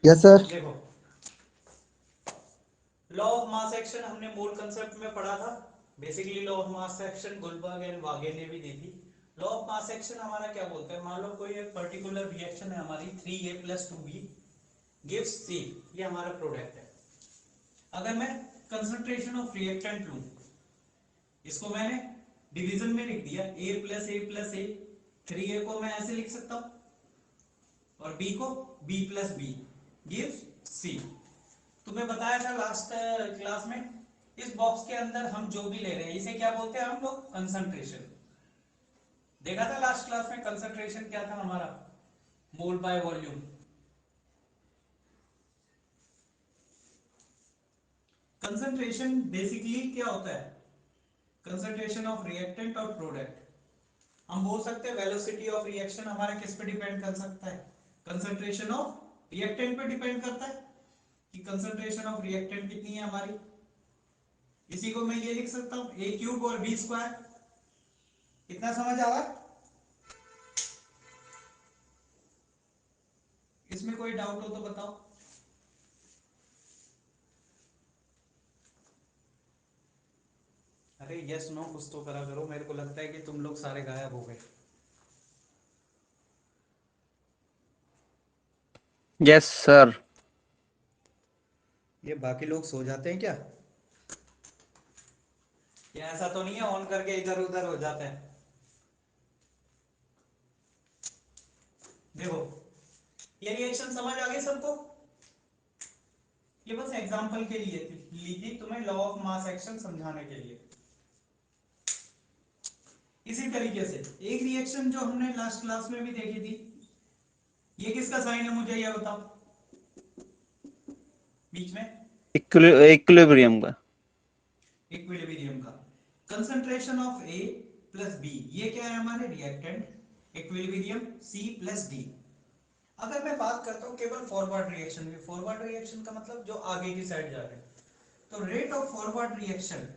Yes sir. देखो, law of mass action हमने mole concept में पढ़ा था। Basically law of mass action Guldberg and Waage ने भी दी थी। लॉ ऑफ मास एक्शन हमारा क्या बोलते हैं, मान लो कोई एक पर्टिकुलर रिएक्शन है हमारी 3A + 2B गिव्स C, ये हमारा प्रोडक्ट है। अगर मैं कंसंट्रेशन ऑफ रिएक्टेंट लूं, इसको मैंने डिवीजन में लिख दिया A + A + A, 3A को मैं ऐसे लिख सकता हूं और B को B + B गिव्स C। तुम्हें बताया था लास्ट क्लास में, इस बॉक्स के अंदर हम जो भी ले रहे हैं इसे क्या बोलते हैं हम लोग, कंसंट्रेशन। देखा था लास्ट क्लास में कंसंट्रेशन क्या था हमारा, मोल बाय वॉल्यूम। कंसंट्रेशन बेसिकली क्या होता है, कंसंट्रेशन ऑफ रिएक्टेंट और प्रोडक्ट। हम बोल सकते हैं वेलोसिटी ऑफ रिएक्शन हमारा किस पे डिपेंड कर सकता है, कंसंट्रेशन ऑफ रिएक्टेंट पे डिपेंड करता है कि कंसंट्रेशन ऑफ रिएक्टेंट कितनी है हमारी। इसी को मैं ये लिख सकता हूं A³ और B²। इतना समझ आ रहा है? इसमें कोई डाउट हो तो बताओ। अरे यस नो कुछ तो करा करो, मेरे को लगता है कि तुम लोग सारे गायब हो गए। Yes sir. ये बाकी लोग सो जाते हैं क्या? या ऐसा तो नहीं है ऑन करके इधर उधर हो जाते हैं? देखो, ये रिएक्शन समझ आ गई सबको? ये बस एग्जांपल के लिए ली थी तुम्हें लॉ ऑफ मास एक्शन समझाने के लिए। इसी तरीके से एक रिएक्शन जो हमने लास्ट क्लास में भी देखी थी, ये किसका साइन है मुझे ये बताओ बीच में, इक्विलिब्रियम का। इक्विलिब्रियम का। कंसंट्रेशन ऑफ A + B, ये क्या है हमारे रिएक्टेंट, इक्विलिब्रियम C + D। अगर मैं बात करता हूं केवल फॉरवर्ड रिएक्शन की, फॉरवर्ड रिएक्शन का मतलब जो आगे की साइड जा रहे हैं, तो रेट ऑफ फॉरवर्ड रिएक्शन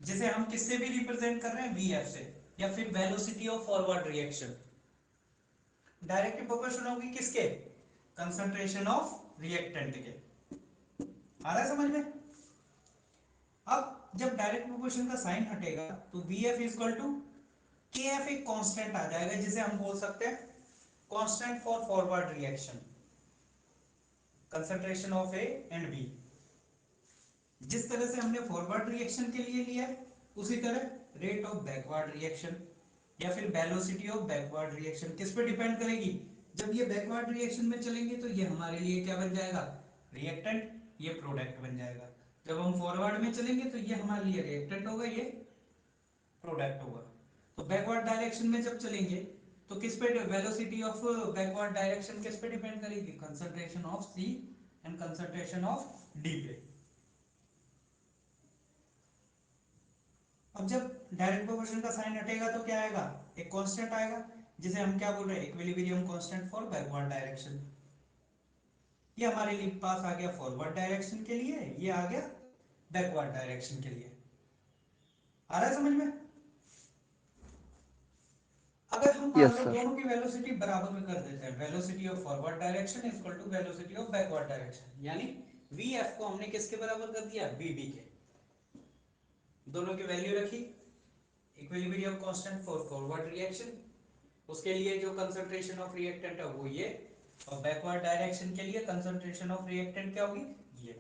जिसे हम किससे भी रिप्रेजेंट कर रहे हैं, VF से, या फिर velocity of forward reaction, directly proportional होगी किसके, कंसंट्रेशन ऑफ रिएक्टेंट के। आ रहा है समझ में? अब जब डायरेक्ट प्रोपोर्शन का साइन हटेगा तो VF = KF एक कांस्टेंट आ जाएगा जिसे हम बोल सकते हैं constant for forward reaction, concentration of A and B। जिस तरह से हमने फॉरवर्ड रिएक्शन के लिए लिया है, उसी तरह रेट ऑफ बैकवर्ड रिएक्शन या फिर वेलोसिटी ऑफ बैकवर्ड रिएक्शन किस पे डिपेंड करेगी, जब ये बैकवर्ड रिएक्शन में चलेंगे तो ये हमारे लिए क्या बन जाएगा, रिएक्टेंट, ये प्रोडक्ट बन जाएगा। जब हम फॉरवर्ड में चलेंगे तो ये हमारे लिए रिएक्टेंट होगा, ये प्रोडक्ट होगा। तो बैकवर्ड डायरेक्शन में जब चलेंगे तो किस पे वेलोसिटी ऑफ बैकवर्ड डायरेक्शन किस पे डिपेंड करेगी, concentration of C and concentration of D पे। अब जब डायरेक्ट प्रोपोर्शन का साइन हटेगा तो क्या आएगा, एक कांस्टेंट आएगा जिसे हम क्या बोल रहे हैं, equilibrium constant for backward direction. ये हमारे लिए पास आ गया फॉरवर्ड डायरेक्शन के लिए, ये आ गया बैकवर्ड डायरेक्शन के लिए। आ रहा है समझ में? अगर हम मान यस लो सर। दोनों की वेलोसिटी बराबर में कर देते हैं, velocity of forward direction equal to velocity of backward direction, यानी VF को हमने किसके बराबर कर दिया, BB के। दोनों की वैल्यू रखी, equilibrium constant for forward reaction, उसके लिए जो कंसंट्रेशन ऑफ रिएक्टेंट है वो ये, और बैकवर्ड डायरेक्शन के लिए कंसंट्रेशन ऑफ रिएक्टेंट क्या होगी, ये।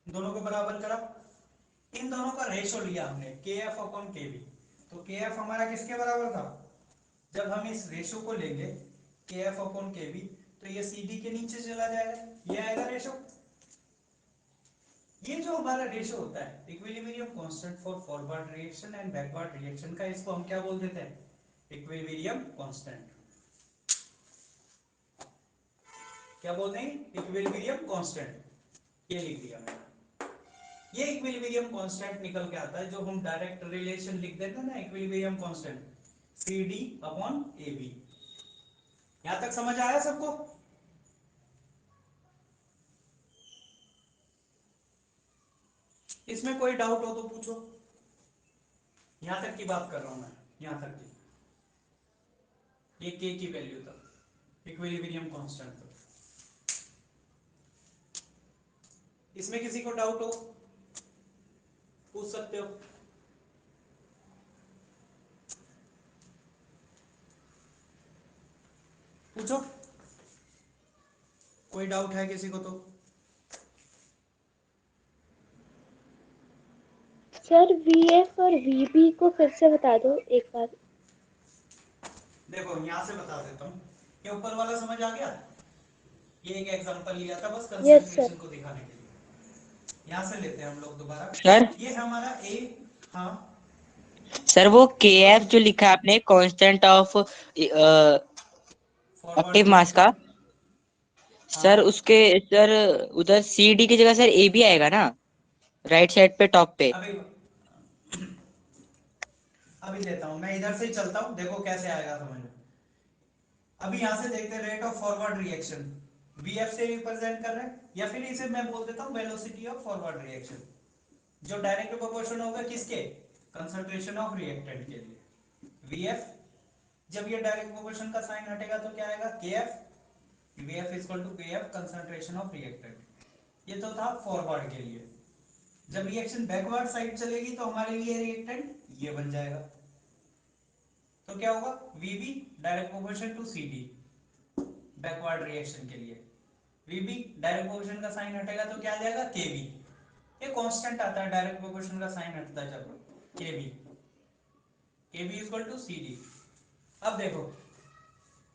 दोनों को बराबर करा, इन दोनों का रेशो लिया हमने KF/KB। तो KF हमारा किसके बराबर था, जब हम इस रेशो को लेंगे KF/KB तो ये CD के नीचे चला जाएगा, ये आएगा रेशो। ये जो हमारा रेशो होता है equilibrium constant for forward reaction and backward reaction का, इसको हम क्या बोल देते हैं, इक्विलिब्रियम कांस्टेंट। क्या बोलते हैं, इक्विलिब्रियम कांस्टेंट। ये लिख दिया मैंने। ये इक्विलिब्रियम कांस्टेंट निकल के आता है, जो हम डायरेक्ट रिलेशन लिख देते हैं ना, इक्विलिब्रियम कांस्टेंट CD/AB। यहां तक समझ आया सबको? इसमें कोई डाउट हो तो पूछो। यहां तक की बात कर रहा हूं मैं, यहां तक की, ये K की वैल्यू तक, इक्विलिब्रियम कांस्टेंट तक। इसमें किसी को डाउट हो पूछ सकते हो। पूछो, कोई डाउट है किसी को तो। सर वीएफ और वीबी को फिर से बता दो एक बार। देखो यहां से बता देता हूँ, ये ऊपर वाला समझ आ गया। ये एक एग्जांपल लिया था बस यस सर। कंसंट्रेशन को दिखाने के लिए। यहां से लेते हैं हम लोग दोबारा। सर ये हमारा ए, हाँ सर वो के एफ जो लिखा है आपने कांस्टेंट ऑफ फॉरवर्ड ऑक्टेव मास का, रिएक्शन। सर हाँ उसके सर उधर सी डी की जगह सर ए भी आएगा ना, राइट साइड पे टॉप पे। अभी अभी देता हूं मैं, इधर से ही चलता हूं, देखो कैसे आएगा समझ में। अभी यहां से देखते हैं rate of forward reaction, VF से रिप्रेजेंट कर रहे हैं, या फिर इसे मैं बोल देता हूं वेलोसिटी ऑफ फॉरवर्ड रिएक्शन, जो डायरेक्ट प्रोपोर्शन होगा किसके, कंसंट्रेशन ऑफ रिएक्टेंट के लिए। वीएफ, जब ये डायरेक्ट प्रोपोर्शन का साइन हटेगा तो क्या आएगा, KF. VF is equal to KF concentration of reactant. ये तो था फॉरवर्ड के लिए। जब रिएक्शन बैकवर्ड साइड चलेगी तो हमारे लिए रिएक्टेंट ये बन जाएगा, तो क्या होगा, VB direct proportion to CD backward reaction के लिए। वीबी डायरेक्ट प्रोपोर्शन का साइन हटेगा तो क्या आ जाएगा, केबी। ये कांस्टेंट आता है डायरेक्ट प्रोपोर्शन का साइन हटता है जब, KB. KB is equal to CD. अब देखो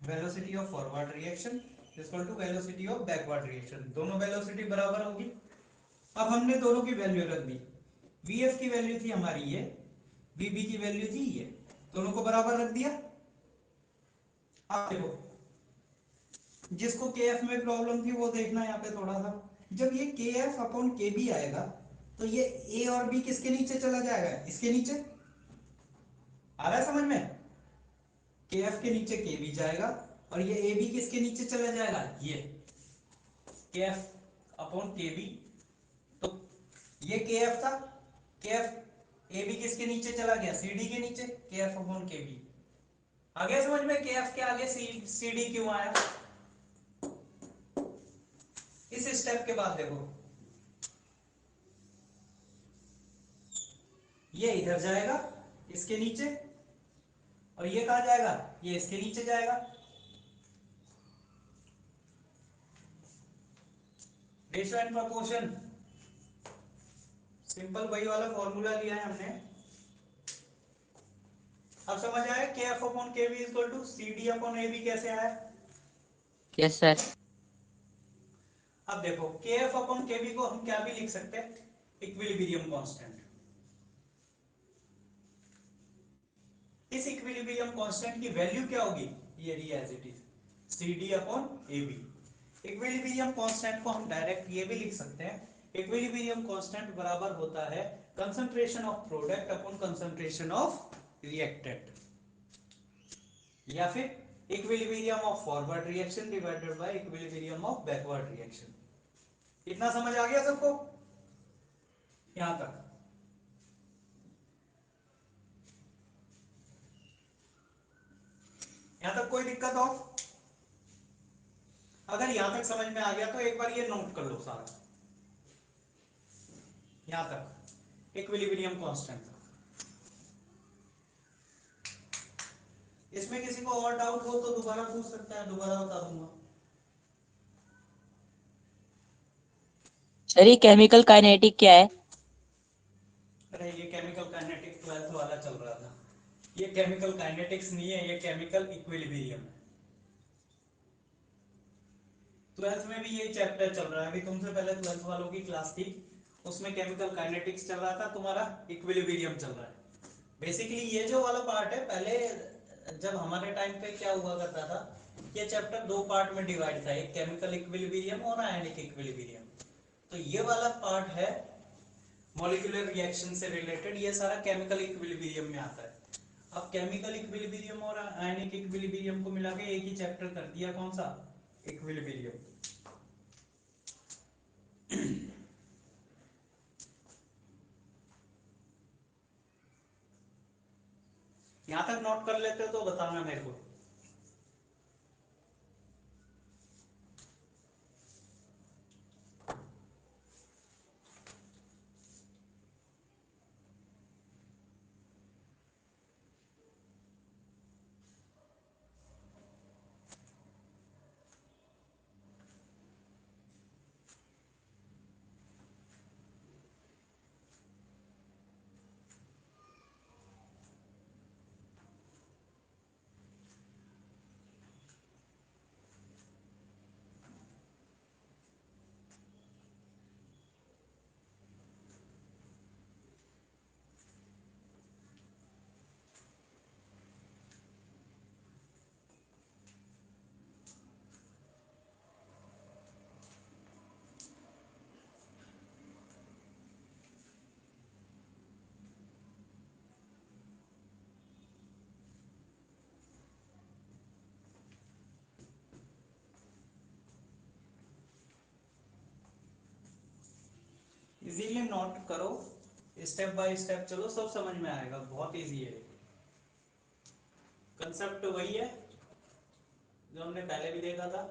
velocity of forward reaction equal to velocity of backward reaction, दोनों वेलोसिटी बराबर होगी। अब हमने दोनों की वैल्यू रख दी, वीएफ की वैल्यू थी हमारी ये, वीबी की वैल्यू थी ये, दोनों को बराबर रख दिया। अब देखो जिसको केएफ में प्रॉब्लम थी वो देखना यहाँ पे थोड़ा सा, जब ये केएफ अपॉन केबी आएगा तो ये ए और बी किसके नीचे चला जाएगा, इसके नीचे। आ रहा है समझ में, केएफ के नीचे केबी जाएगा और ये ए बी किसके नीचे चला जाएगा, ये केएफ अपॉन केबी। तो ये केएफ था, केएफ ए बी किसके नीचे चला गया, सीडी के नीचे, केएफ अपॉन केबी। आ गया समझ में केएफ के आगे सीडी क्यों आया। इस स्टेप के बाद देखो ये इधर जाएगा इसके नीचे, और ये कहां जाएगा, ये इसके नीचे जाएगा। रेशियो एंड प्रोपोर्शन, सिंपल वही वाला फॉर्मूला लिया है हमने। अब समझ आया K F upon K B equal to C D upon A B कैसे आया। Yes sir. अब देखो के एफ अपॉन के बी को हम क्या भी लिख सकते हैं, इक्विलिब्रियम कांस्टेंट। इस इक्विलिब्रियम कांस्टेंट की वैल्यू क्या होगी, ये रही as it is, C D upon A B. Equilibrium constant को हम डायरेक्ट ये भी लिख सकते हैं, इक्विलिब्रियम कांस्टेंट बराबर होता है concentration of product upon concentration of reactant, या फिर equilibrium of forward reaction divided by equilibrium of backward reaction. इतना समझ आ गया सबको यहां तक। यहां तक कोई दिक्कत हो, अगर यहां तक समझ में आ गया तो एक बार ये नोट कर लो सारा, यहां तक इक्विलिब्रियम कांस्टेंट। इसमें किसी को और डाउट हो तो दोबारा पूछ सकता है, दोबारा बता दूंगा। सर ये केमिकल काइनेटिक क्या है? अरे ये केमिकल काइनेटिक्स 12th वाला चल रहा था, ये केमिकल काइनेटिक्स नहीं है, ये केमिकल इक्विलिब्रियम है। 12th में भी यही चैप्टर चल रहा है, अभी तुमसे पहले 12th वालों की क्लास थी, उसमें केमिकल काइनेटिक्स चल रहा था, तुम्हारा इक्विलिब्रियम चल रहा है। बेसिकली ये जो वाला पार्ट है, पहले जब हमारे टाइम पे क्या हुआ करता था, ये चैप्टर दो पार्ट में डिवाइड था, एक केमिकल इक्विलिब्रियम और आयनिक इक्विलिब्रियम। तो ये वाला पार्ट है मॉलिक्यूलर रिएक्शन से रिलेटेड, ये सारा केमिकल इक्विलिब्रियम में आता है। अब केमिकल इक्विलिब्रियम और आयनिक इक्विलिब्रियम को मिला के एक ही चैप्टर कर दिया, कौन सा, इक्विलिब्रियम। यहां तक नोट कर लेते हो तो बताना मेरे को। नोट करो, स्टेप बाय स्टेप चलो, सब समझ में आएगा, बहुत इजी है। कंसेप्ट वही है जो हमने पहले भी देखा था।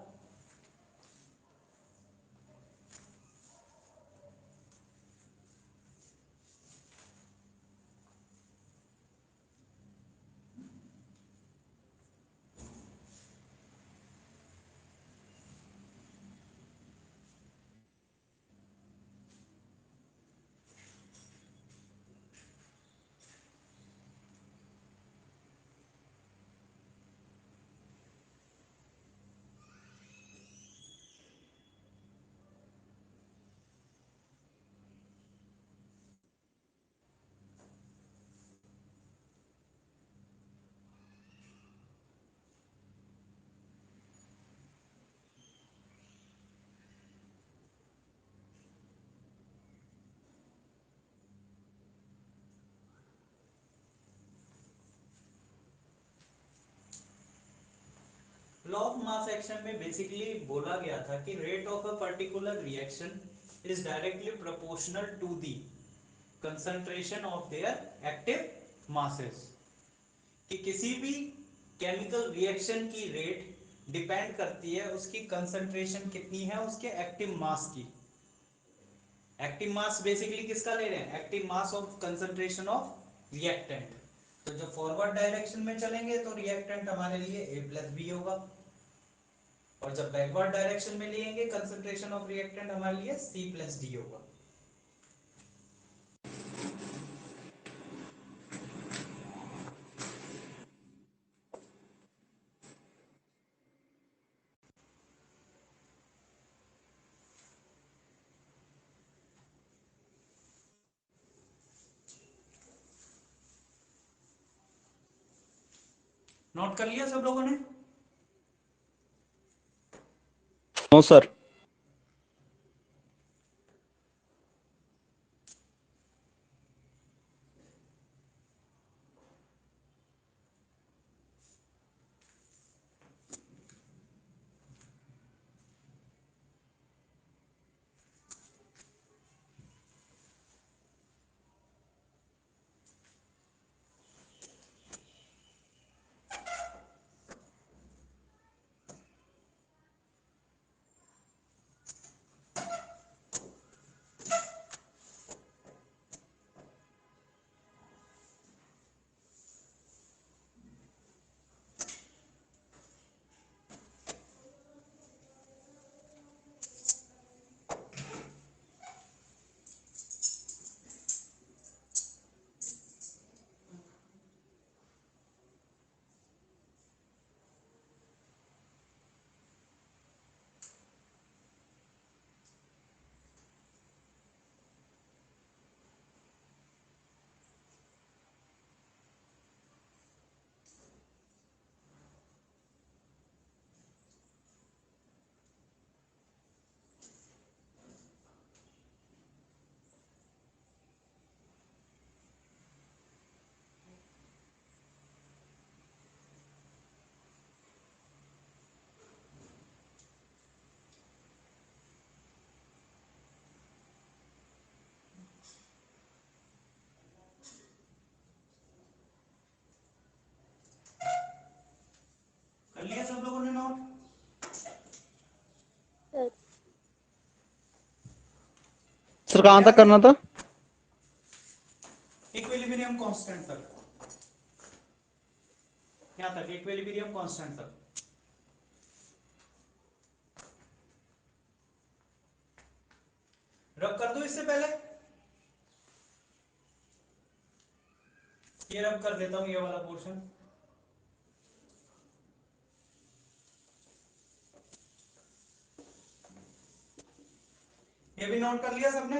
लॉ ऑफ मास एक्शन में बेसिकली बोला गया था कि rate of a particular reaction is directly proportional to the concentration of their active masses, कि किसी भी केमिकल रिएक्शन की रेट डिपेंड करती है उसकी कंसंट्रेशन कितनी है उसके एक्टिव मास की। एक्टिव मास बेसिकली किसका ले रहे हैं, active mass of concentration of reactant. तो जब फॉरवर्ड डायरेक्शन में चलेंगे तो रिएक्टेंट हमारे लिए A प्लस बी होगा, और जब बैकवर्ड डायरेक्शन में लेंगे कंसंट्रेशन ऑफ रिएक्टेंट हमारे लिए C प्लस डी होगा। नोट कर लिया सब लोगों ने? No sir. कर लिया सब लोगों ने नोट? सर सर कहाँ तक करना था? इक्विलिब्रियम कांस्टेंट तक, क्या तक? इक्विलिब्रियम कांस्टेंट तक। रब कर दो इससे पहले, ये रब कर देता हूं ये वाला पोर्शन। ये भी नोट कर लिया सबने?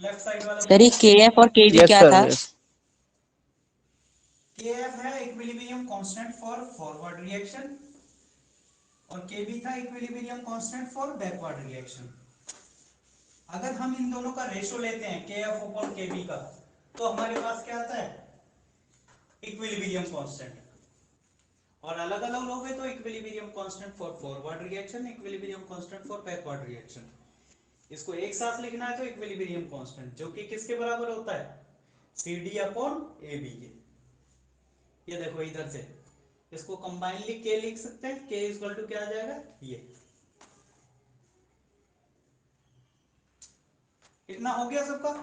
लेफ्ट साइड वाला सर ये KF और KB यस क्या सर, था? यस। KF है equilibrium constant for forward reaction, और KB था equilibrium constant for backward reaction. अगर हम इन दोनों का रेशो लेते हैं KF अपॉन KB का, तो हमारे पास क्या आता है? Equilibrium constant. और अलग अलग लोगे तो equilibrium constant for forward reaction, equilibrium constant for backward reaction. इसको एक साथ लिखना है तो इक्विलिब्रियम कांस्टेंट, जो कि किसके बराबर होता है, CD अपॉन AB के। ये देखो इधर से इसको कंबाइनली K लिख सकते हैं, K इक्वल टू क्या आ जाएगा, ये। इतना हो गया सबका?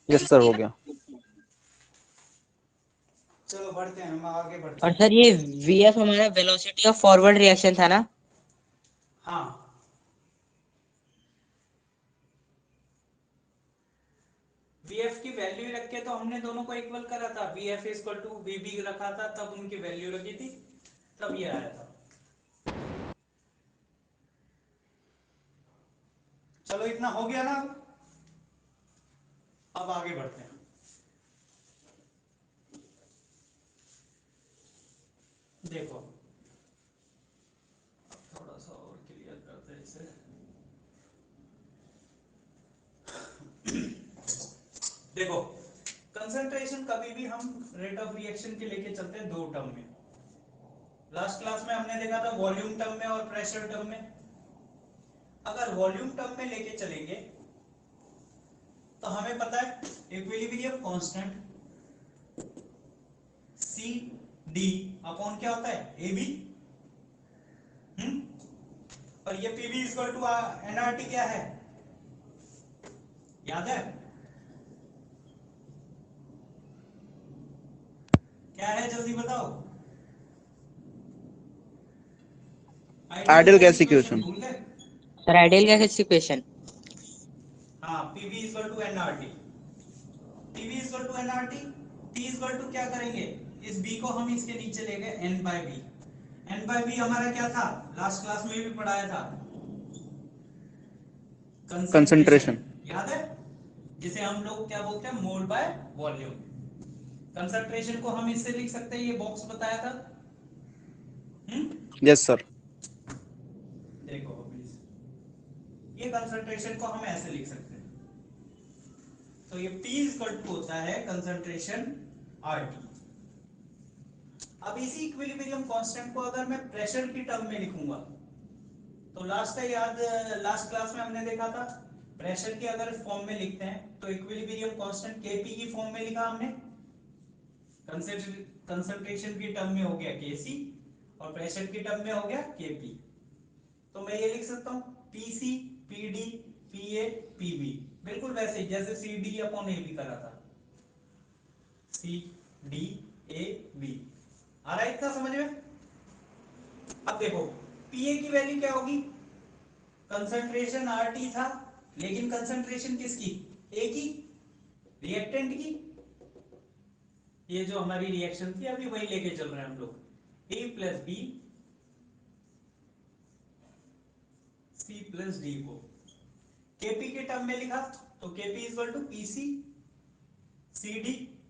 यस सर, हो गया। चलो बढ़ते हैं, हम आगे बढ़ते और हैं। सर ये VF हमारा वेलोसिटी ऑफ फॉरवर्ड रिएक्शन था ना? हाँ, VF की वैल्यू रख के तो हमने दोनों को इक्वल करा था, VF इक्वल टू VB रखा था, तब उनकी वैल्यू रखी थी, तब ये आया था। चलो इतना हो गया ना? अब आगे बढ़ते हैं। देखो थोड़ा सा और क्लियर करते हैं इसे। देखो कंसंट्रेशन कभी भी हम रेट ऑफ रिएक्शन के लेके चलते हैं दो टर्म में। लास्ट क्लास में हमने देखा था वॉल्यूम टर्म में और प्रेशर टर्म में। अगर वॉल्यूम टर्म में लेके चलेंगे तो हमें पता है इक्विलिब्रियम कांस्टेंट CD अपॉन क्या होता है, AB। और ये PV इक्वल टू nRT क्या है, याद है क्या है, जल्दी बताओ। Ideal gas equation. भूल गए? Sir ideal gas equation. हाँ, PV equal to nRT। PV equal to nRT। T equal to क्या करेंगे, इस B को हम इसके नीचे ले गए N by B। N by B हमारा क्या था, लास्ट क्लास में भी पढ़ाया था, कंसंट्रेशन, याद है, जिसे हम लोग क्या बोलते हैं, मोल बाय वॉल्यूम। कंसंट्रेशन को हम इससे लिख सकते हैं, ये बॉक्स बताया था। Yes sir. देखो ये कंसंट्रेशन को हम ऐसे लिख सकते हैं, तो ये P इक्वल टू होता है कंसंट्रेशन RT। अब इसी इक्विलिब्रियम कांस्टेंट को अगर मैं प्रेशर की टर्म में लिखूंगा तो लास्ट क्लास में हमने देखा था प्रेशर की अगर फॉर्म में लिखते हैं तो इक्विलिब्रियम कांस्टेंट Kp की फॉर्म में लिखा हमने, कंसंट्रेशन की टर्म में हो गया Kc और प्रेशर की टर्म में हो गया Kp। तो मैं ये लिख सकता हूं Pc Pd Pa Pb, बिल्कुल वैसे ही जैसे CD अपॉन AB करा था, CDAB। आ रहा है इतना समझ में? अब देखो Pa की वैल्यू क्या होगी, कंसंट्रेशन RT था लेकिन कंसंट्रेशन किसकी, A की, रिएक्टेंट की। ये जो हमारी रिएक्शन थी अभी वही लेके चल रहे हैं हम लोग, A plus B C plus D को Kp के टर्म में लिखा तो Kp equal to PC CD,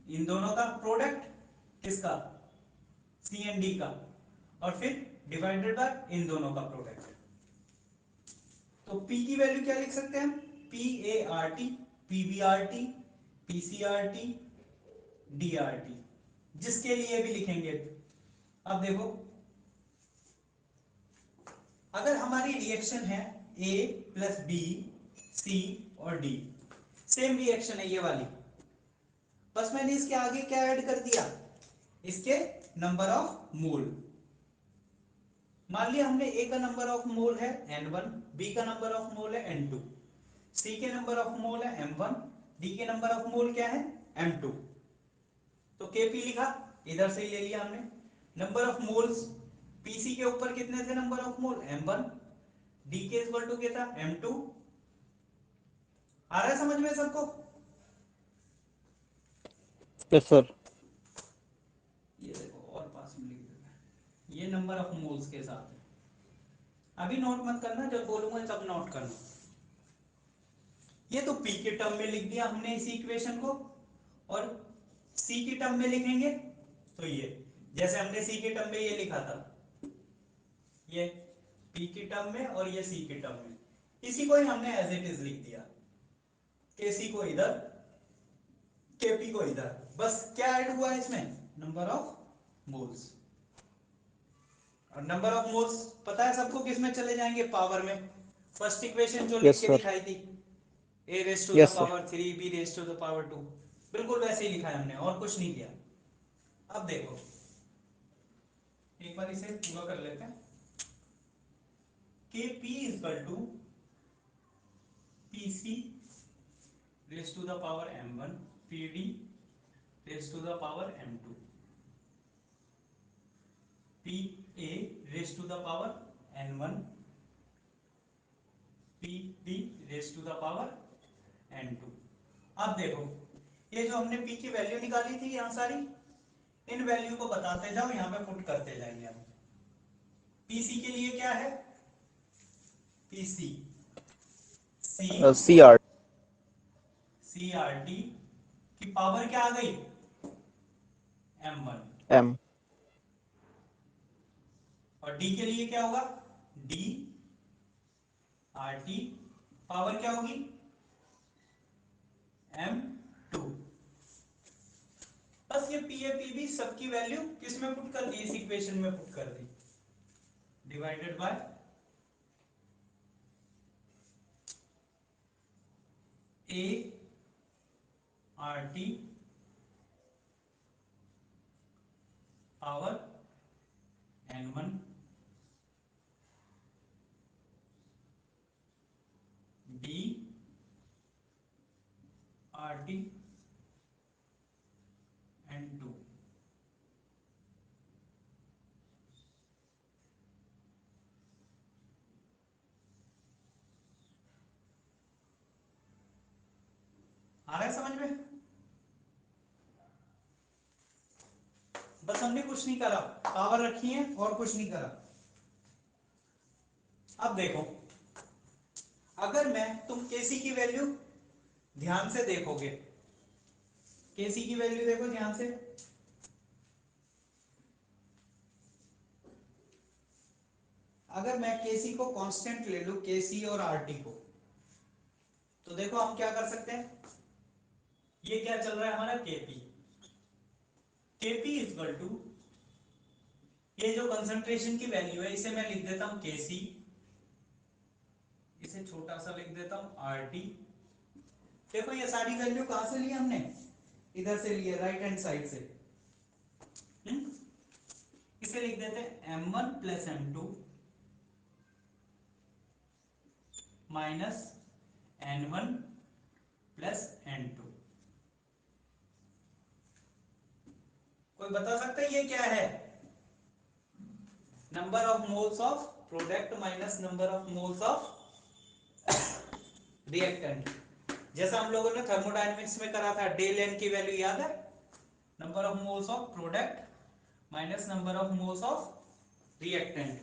इन दोनों का प्रोडक्ट किसका, C एंड D का, और फिर डिवाइडेड बाय इन दोनों का प्रोडक्ट। तो P की वैल्यू क्या लिख सकते हैं हम, PART PBRT PCRT DRT, जिसके लिए भी लिखेंगे। अब देखो अगर हमारी रिएक्शन है A प्लस B C और D, सेम रिएक्शन है ये वाली, बस मैंने इसके आगे क्या ऐड कर दिया, इसके नंबर ऑफ मोल। मान लिया हमने A का नंबर ऑफ मोल है N1, B का नंबर ऑफ मोल है N2, C के नंबर ऑफ मोल है M1, D के नंबर ऑफ मोल क्या है M2। तो Kp लिखा, इधर से ही ले लिया हमने। नंबर ऑफ मोल्स Pc के ऊपर कितने थे number of mole, M1, D के इक्वल टू क्या था M2। आ रहा है समझ में सबको? Yes sir. ये देखो और पास में लिख देता है, ये नंबर ऑफ मोल्स के साथ है। अभी नोट मत करना, जब बोलूंगा तब नोट करना। ये तो P के टर्म में लिख दिया हमने इसी इक्वेशन को, और C की टर्म में लिखेंगे तो ये जैसे हमने C के टर्म में ये लिखा था, ये P की टर्म में और ये C की टर्म में, इसी को ही हमने एज इट इज लिख दिया, Kc को इधर Kp को इधर, बस क्या ऐड हुआ है इसमें, नंबर ऑफ मोल्स। और नंबर ऑफ मोल्स पता है सबको किस में चले जाएंगे, पावर में। फर्स्ट इक्वेशन जो लिख Yes, के sir. दिखाई थी, a raise to the Yes, sir. Power 3 b raise to the power 2, बिल्कुल वैसे ही लिखा है हमने और कुछ नहीं किया। अब देखो एक बार इसे पूरा कर लेते हैं। Kp is equal to Pc raised to the power m1 Pd raised to the power m2 Pa raised to the power n1 Pd raised to the power n2। अब देखो ये जो हमने P की वैल्यू निकाली थी यहाँ सारी, इन वैल्यू को बताते जाओ, यहाँ पे पुट करते जाएंगे हम। Pc के लिए क्या है, Pc CR. CRT की पावर क्या आ गई, m1, M. और D के लिए क्या होगा, D RT पावर क्या होगी, m2। बस ये PA PB सबकी वैल्यू किस में पुट कर दी, इस इक्वेशन में पुट कर दी, डिवाइडेड बाय A RT पावर n1 D RT n2। आ रहा है समझ में? बस हमने कुछ नहीं करा, पावर रखी है और कुछ नहीं करा। अब देखो अगर मैं तुम केसी की वैल्यू ध्यान से देखोगे, केसी की वैल्यू देखो ध्यान से, अगर मैं केसी को कांस्टेंट ले लूं, केसी और आरटी को, तो देखो हम क्या कर सकते हैं, ये क्या चल रहा है हमारा KP, KP is equal to, ये जो कंसंट्रेशन की वैल्यू है इसे मैं लिख देता हूं केसी, इसे छोटा सा लिख देता हूं आरटी। देखो ये सारी वैल्यू कहां से ली हमने, इधर से लिए, राइट हैंड साइड से। इसे लिख देते हैं m1 plus m2 minus n1 plus n2। कोई बता सकता है ये क्या है, number of moles of product minus number of moles of reactant. जैसा हम लोगों ने थर्मोडायनेमिक्स में करा था, डेल एन की वैल्यू याद है, number of moles of product minus number of moles of reactant,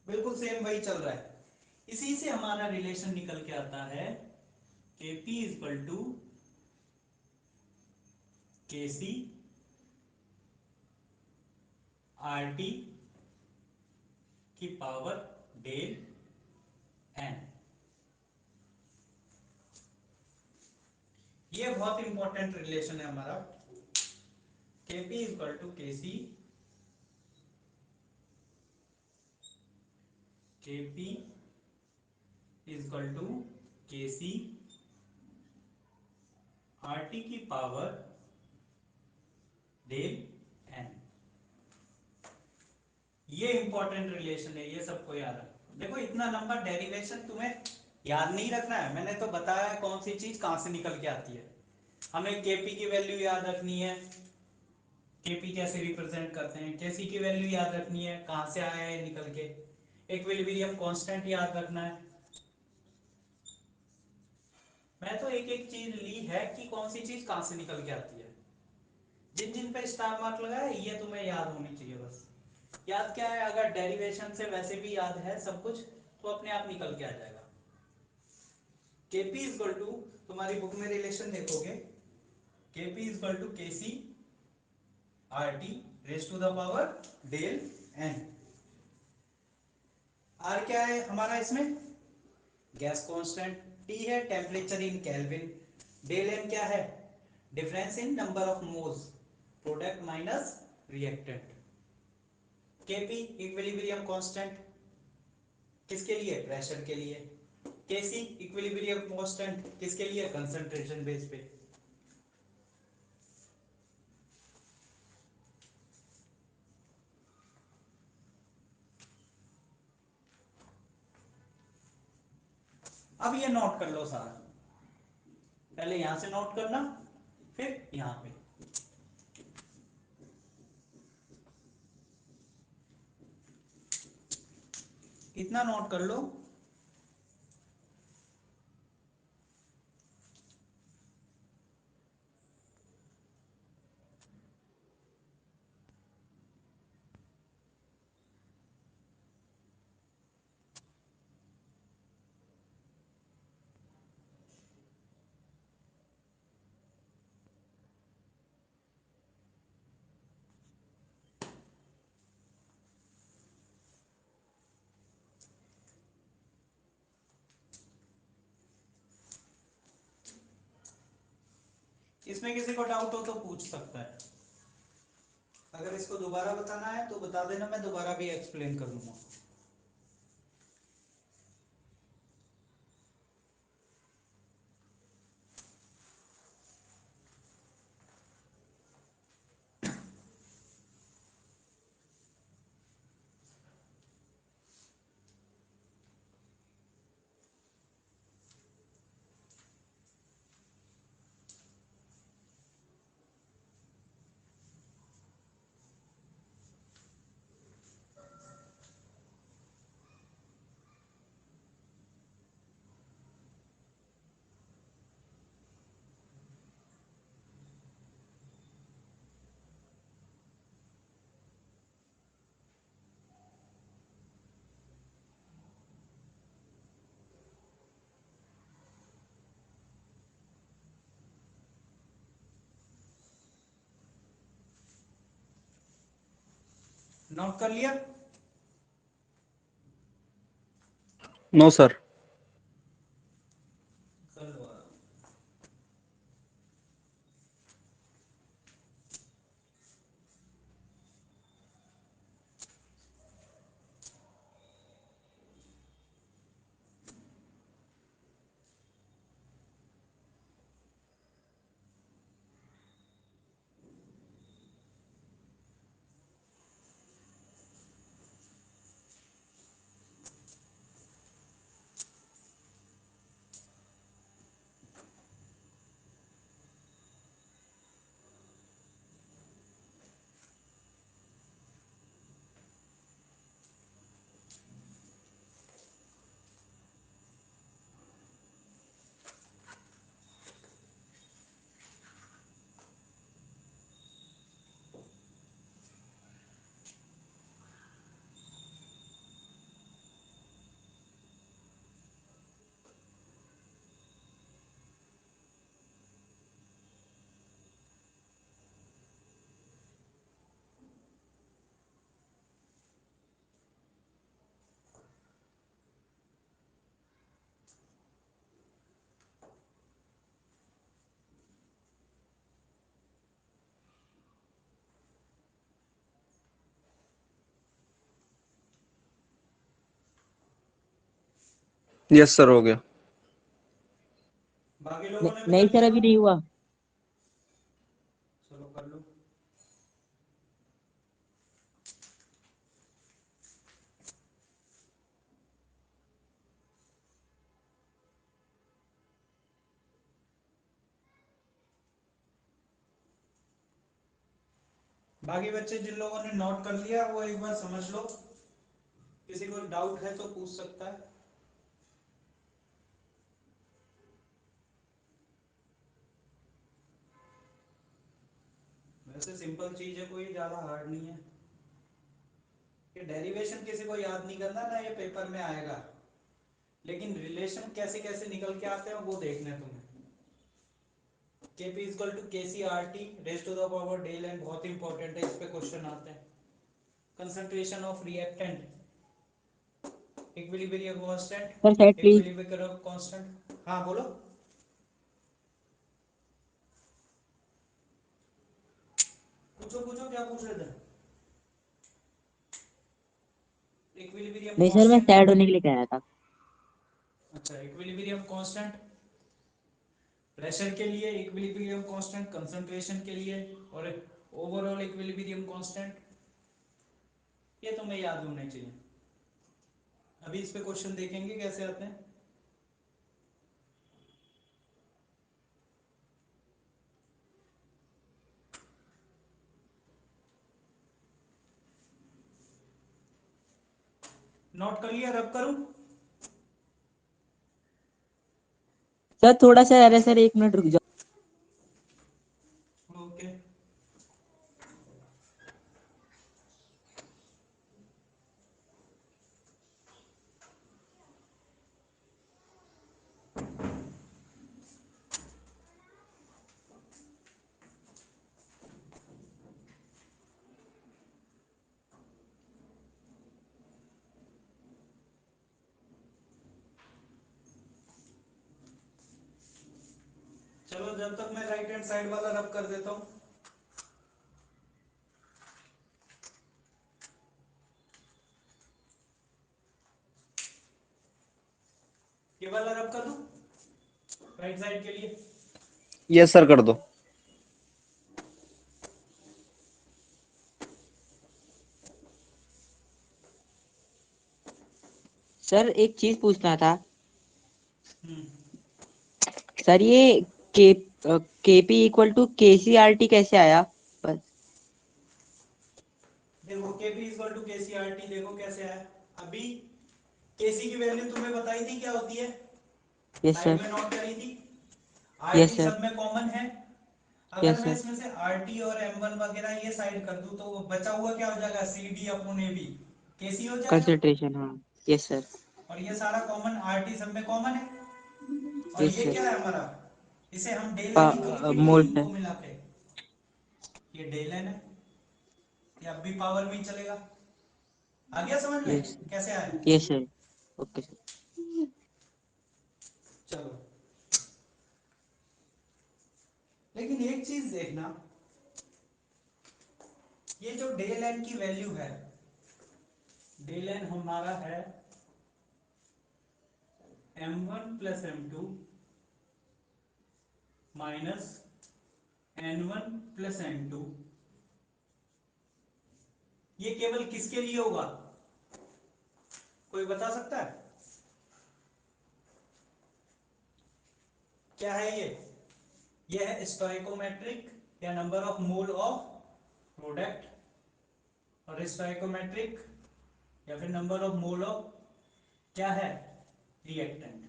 बिल्कुल सेम वही चल रहा है। इसी से हमारा रिलेशन निकल के आता है Kp is equal to Kc RT की पावर डेल n। ये बहुत इंपॉर्टेंट रिलेशन है हमारा, Kp is equal to Kc, Kp is equal to Kc RT की पावर डेल n। ये इंपॉर्टेंट रिलेशन है, ये सबको याद है। देखो इतना लंबा डेरिवेशन तुम्हें याद नहीं रखना है, मैंने तो बताया है कौन सी चीज कहां से निकल के आती है। हमें केपी की वैल्यू याद रखनी है, केपी कैसे रिप्रेजेंट करते हैं, केसी की वैल्यू याद रखनी है, कहां से आया है निकल के, इक्विलिब्रियम कांस्टेंट याद रखना है। मैं तो एक एक चीज ली है कि कौन सी चीज कहां से निकल के आती है, जिन जिन पे स्टार मार्क लगा है ये तुम्हें याद होनी चाहिए। बस याद क्या है, अगर डेरिवेशन से वैसे भी याद है सब कुछ तो अपने आप निकल के आ जाएगा। Kp इज इक्वल टू, तुम्हारी बुक में रिलेशन देखोगे, Kp is equal to Kc RT raise to the power del n। R क्या है हमारा इसमें, गैस कांस्टेंट, T है temperature in kelvin, del n क्या है, difference in number of moles, product minus reactant. Kp equilibrium constant किसके लिए? Pressure के लिए। Kc इक्विलिब्रियम कांस्टेंट किसके लिए? कंसंट्रेशन बेस पे। अब ये नोट कर लो सारा, पहले यहां से नोट करना, फिर यहां पे। इतना नोट कर लो, इसमें किसी को डाउट हो तो पूछ सकता है। अगर इसको दोबारा बताना है तो बता देना, मैं दोबारा भी एक्सप्लेन कर दूंगा। नोट कर लिया? No sir. कर लो। यस सर, हो गया। बाकी लोगों ने भी नहीं कर सर, लिया अभी ना? नहीं हुआ। चलो कर लो। बाकी बच्चे जिन लोगों ने नोट कर लिया वो एक बार समझ लो, किसी को डाउट है तो पूछ सकता है। वैसे सिंपल चीज है, कोई ज्यादा हार्ड नहीं है। ये डेरिवेशन किसी को याद नहीं करना ना, ये पेपर में आएगा, लेकिन रिलेशन कैसे कैसे निकल के आते हैं वो देखना है तुम्हें। Kp equal to KCRT raise to the power del N, बहुत इंपॉर्टेंट है, इस पे क्वेश्चन आते हैं। Concentration of reactant, equilibrium constant, sir set please. Equilibrium constant. हाँ बोलो। पूछो पूछो, क्या पूछ रहे थे? इक्विलिब्रियम नहीं सर, मैं कांस्टेंट। सैड होने के लिए कह रहा था। अच्छा, इक्विलिब्रियम कांस्टेंट प्रेशर के लिए, इक्विलिब्रियम कांस्टेंट कंसंट्रेशन के लिए, और ओवरऑल इक्विलिब्रियम कांस्टेंट, ये तुम्हें याद होने चाहिए। अभी इस पे क्वेश्चन देखेंगे कैसे आते हैं। नोट कर लिया, रब करूं? सर थोड़ा सा, अरे सर 1 मिनट रुक जाओ। ओके। चलो, जब तक मैं राइट हैंड साइड वाला रब कर देता हूं। ये वाला रब कर दूं राइट साइड के लिए? यस सर कर दो। सर एक चीज पूछना था। हम्म सर ये के केपी इक्वल टू केसीआरटी कैसे आया? बस। देखो, Kp इक्वल टू KCRT देखो कैसे है। अभी Kc की वैल्यू तुम्हें बताई थी क्या होती है, यस साइड सर। में नोट करी थी। Yes RT sir. सब में कॉमन है। अगर यस मैं सर। इसमें से RT और M1 वगैरह ये साइड कर दूं तो बचा हुआ क्या हो जाएगा, CD अपॉन AB, Kc हो जाएगा। कंसंट्रेशन, हाँ। Yes sir. और ये सारा कॉमन, RT सब में कॉमन है। और यस ये सर। क्या है हमारा, इसे हम डेल एन लिखेंगे मोल है। इनको मिला के। ये डेल एन है, ये अब भी पावर में ही चलेगा। आ गया समझ में यस। कैसे आया? Yes sir. Okay sir. चलो, लेकिन एक चीज देखना, ये जो डेल एन की वैल्यू है, डेल एन हमारा है m1 plus m2 minus n1 plus n2। ये केवल किसके लिए होगा, कोई बता सकता है क्या है ये है स्टोइकोमेट्रिक या number of mole of product, और स्टोइकोमेट्रिक या फिर नंबर ऑफ मोल ऑफ क्या है, रिएक्टेंट।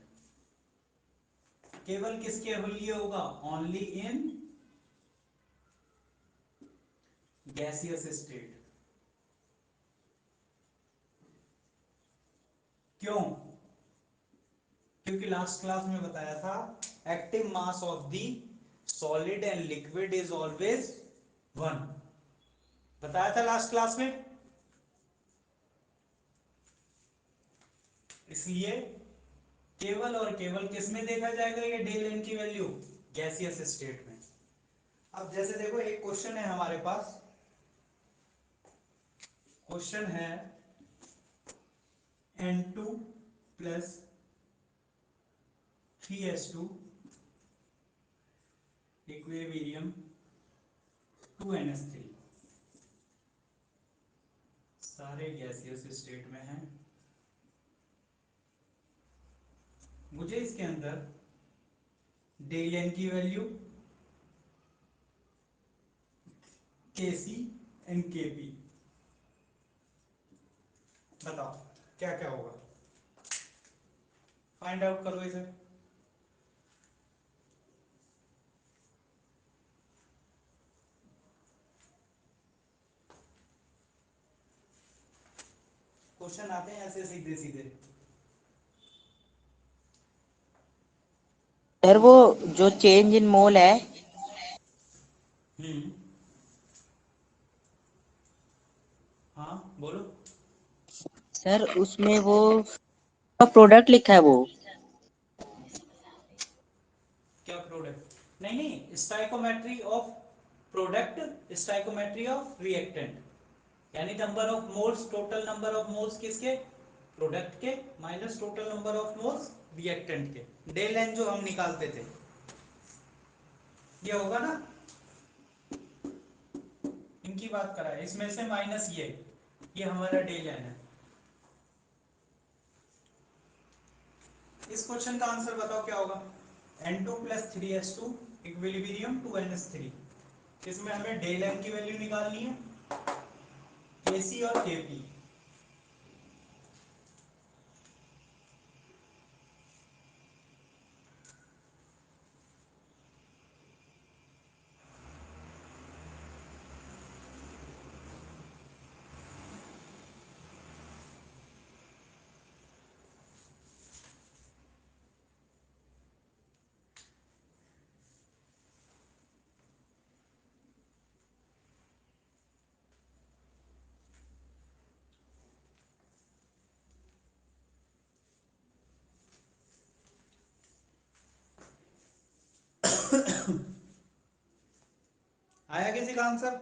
केवल किसके लिए होगा, ओनली इन गैसियस स्टेट। क्यों? क्योंकि लास्ट क्लास में बताया था active mass of the solid and liquid is always 1, बताया था लास्ट क्लास में। इसलिए केवल और केवल किस में देखा जाएगा ये डेल एन की वैल्यू, गैसियस स्टेट में। अब जैसे देखो, एक क्वेश्चन है हमारे पास, क्वेश्चन है N2 plus 3S2 equilibrium 2NS3, सारे गैसियस स्टेट में हैं। मुझे इसके अंदर डेल एन की वैल्यू, Kc एंड Kp, बताओ क्या क्या होगा, फाइंड आउट करो इसे। क्वेश्चन आते हैं ऐसे सीधे सीधे। सर वो जो चेंज इन मोल है, हम्म, हाँ बोलो। सर उसमें वो प्रोडक्ट लिखा है वो। क्या प्रोडक्ट? नहीं नहीं, stoichiometry of product, stoichiometry of reactant, यानी number of moles, total number of moles किसके, प्रोडक्ट के minus total number of moles reactant के, डेल एन जो हम निकालते थे, ये होगा ना, इनकी बात करा है, इसमें से माइनस ये हमारा डेल एन है। इस क्वेश्चन का आंसर बताओ क्या होगा? N2 plus 3S2 equilibrium 2NS3। इसमें हमें डेल एन की वैल्यू निकालनी है, Kc और Kp। आया किसी का आंसर?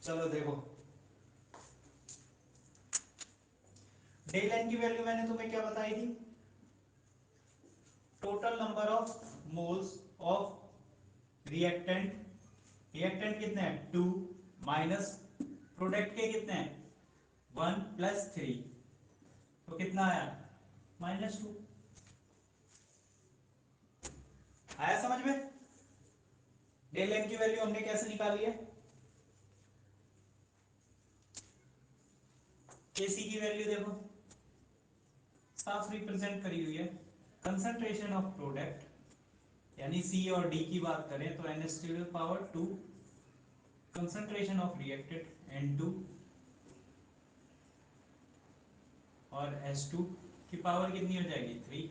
चलो देखो, डेल एन की वैल्यू मैंने तुम्हें क्या बताई थी? Total number of moles of reactant, reactant कितने हैं 2 माइनस प्रोडक्ट के कितने हैं 1 प्लस 3, तो कितना आया -2। आया समझ में? डेल एन की वैल्यू हमने कैसे निकाली है? केसी की वैल्यू देखो साफ रिप्रेजेंट करी हुई है, कंसंट्रेशन ऑफ प्रोडक्ट यानी सी और डी की बात करें तो NH2 concentration of reactant N2 और H2 की पावर कितनी हो जाएगी 3।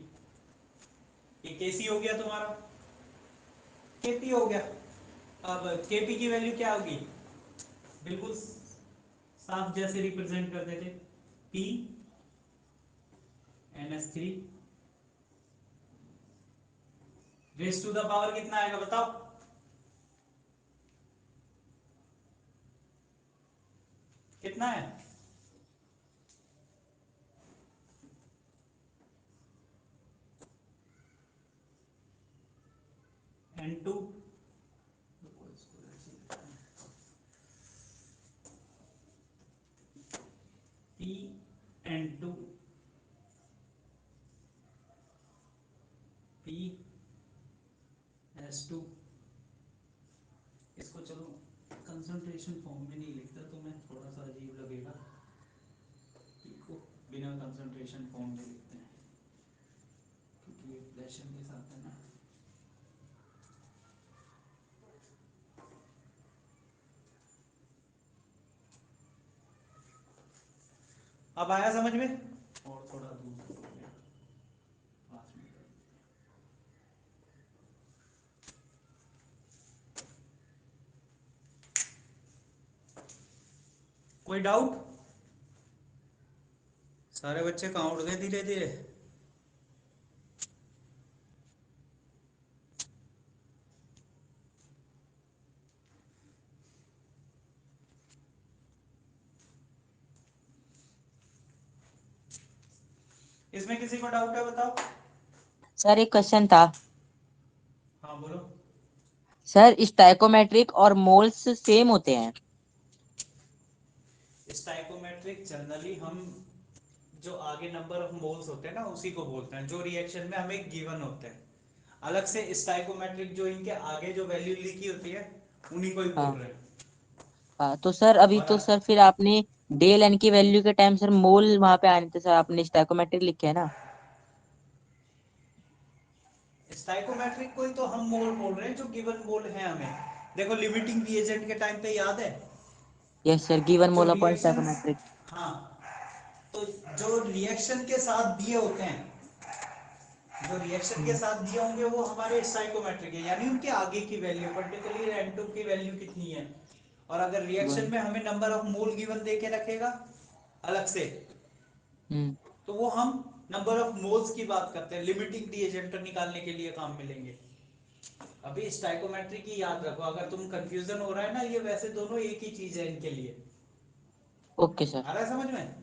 ये केसी हो गया तुम्हारा, केपी हो गया। अब केपी की वैल्यू क्या होगी? बिल्कुल साफ जैसे रिप्रेजेंट करते थे, P NH3 raise to the power कितना आएगा बताओ? कितना है? N2 P N2 P S2। इसको चलो कंसंट्रेशन फॉर्म में नहीं लिखता तो मैं थोड़ा सा अजीब लगेगा, को बिना कंसंट्रेशन फॉर्म में लिखते हैं क्योंकि ये फ्लैशन के साथ है ना। अब आया समझ में? और थोड़ा दूर पास में कर। कोई डाउट? सारे बच्चे कहाँ उठ गए धीरे धीरे? इसमें किसी को डाउट है बताओ? सर एक क्वेश्चन था हाँ बोलो। सर, स्टाइकोमेट्रिक और मोल्स सेम होते हैं? स्टाइकोमेट्रिक जनरली हम जो आगे नंबर ऑफ मोल्स होते हैं ना उसी को बोलते हैं जो रिएक्शन में हमें गिवन होते हैं। अलग से स्टाइकोमेट्रिक जो इनके आगे जो वैल्यू लिखी होती है उन्हीं को ही बोल हाँ रहे हैं। हाँ, तो सर अभी और तो सर फिर आपने डेल एन की वैल्यू के टाइम सर मोल वहां पे आने थे सर, आपने स्टाइकोमेट्रिक लिखे है ना? स्टाइकोमेट्रिक को ही तो हम मोल बोल रहे हैं जो गिवन मोल है हमें। देखो लिमिटिंग रिएजेंट के टाइम पे याद है यस सर, गिवन जो मोल अपॉन रिएक्शन, स्टाइकोमेट्रिक। हाँ, तो जो रिएक्शन के साथ दिए होते हैं जो रिएक्शन के साथ दिए होंगे वो हमारे स्टाइकोमेट्रिक है, यानी उनके आगे की वैल्यू, पर्टिकुलरली N2 की वैल्यू कितनी है। और अगर रिएक्शन में हमें नंबर ऑफ मोल गिवन देके रखेगा अलग से, तो वो हम नंबर ऑफ मोल्स की बात करते हैं, लिमिटिंग रिएजेंट निकालने के लिए काम मिलेंगे। अभी स्टाइकोमेट्री की याद रखो, अगर तुम कंफ्यूजन हो रहा है ना, ये वैसे दोनों एक ही चीज है इनके लिए। Okay sir. आ रहा है समझ में?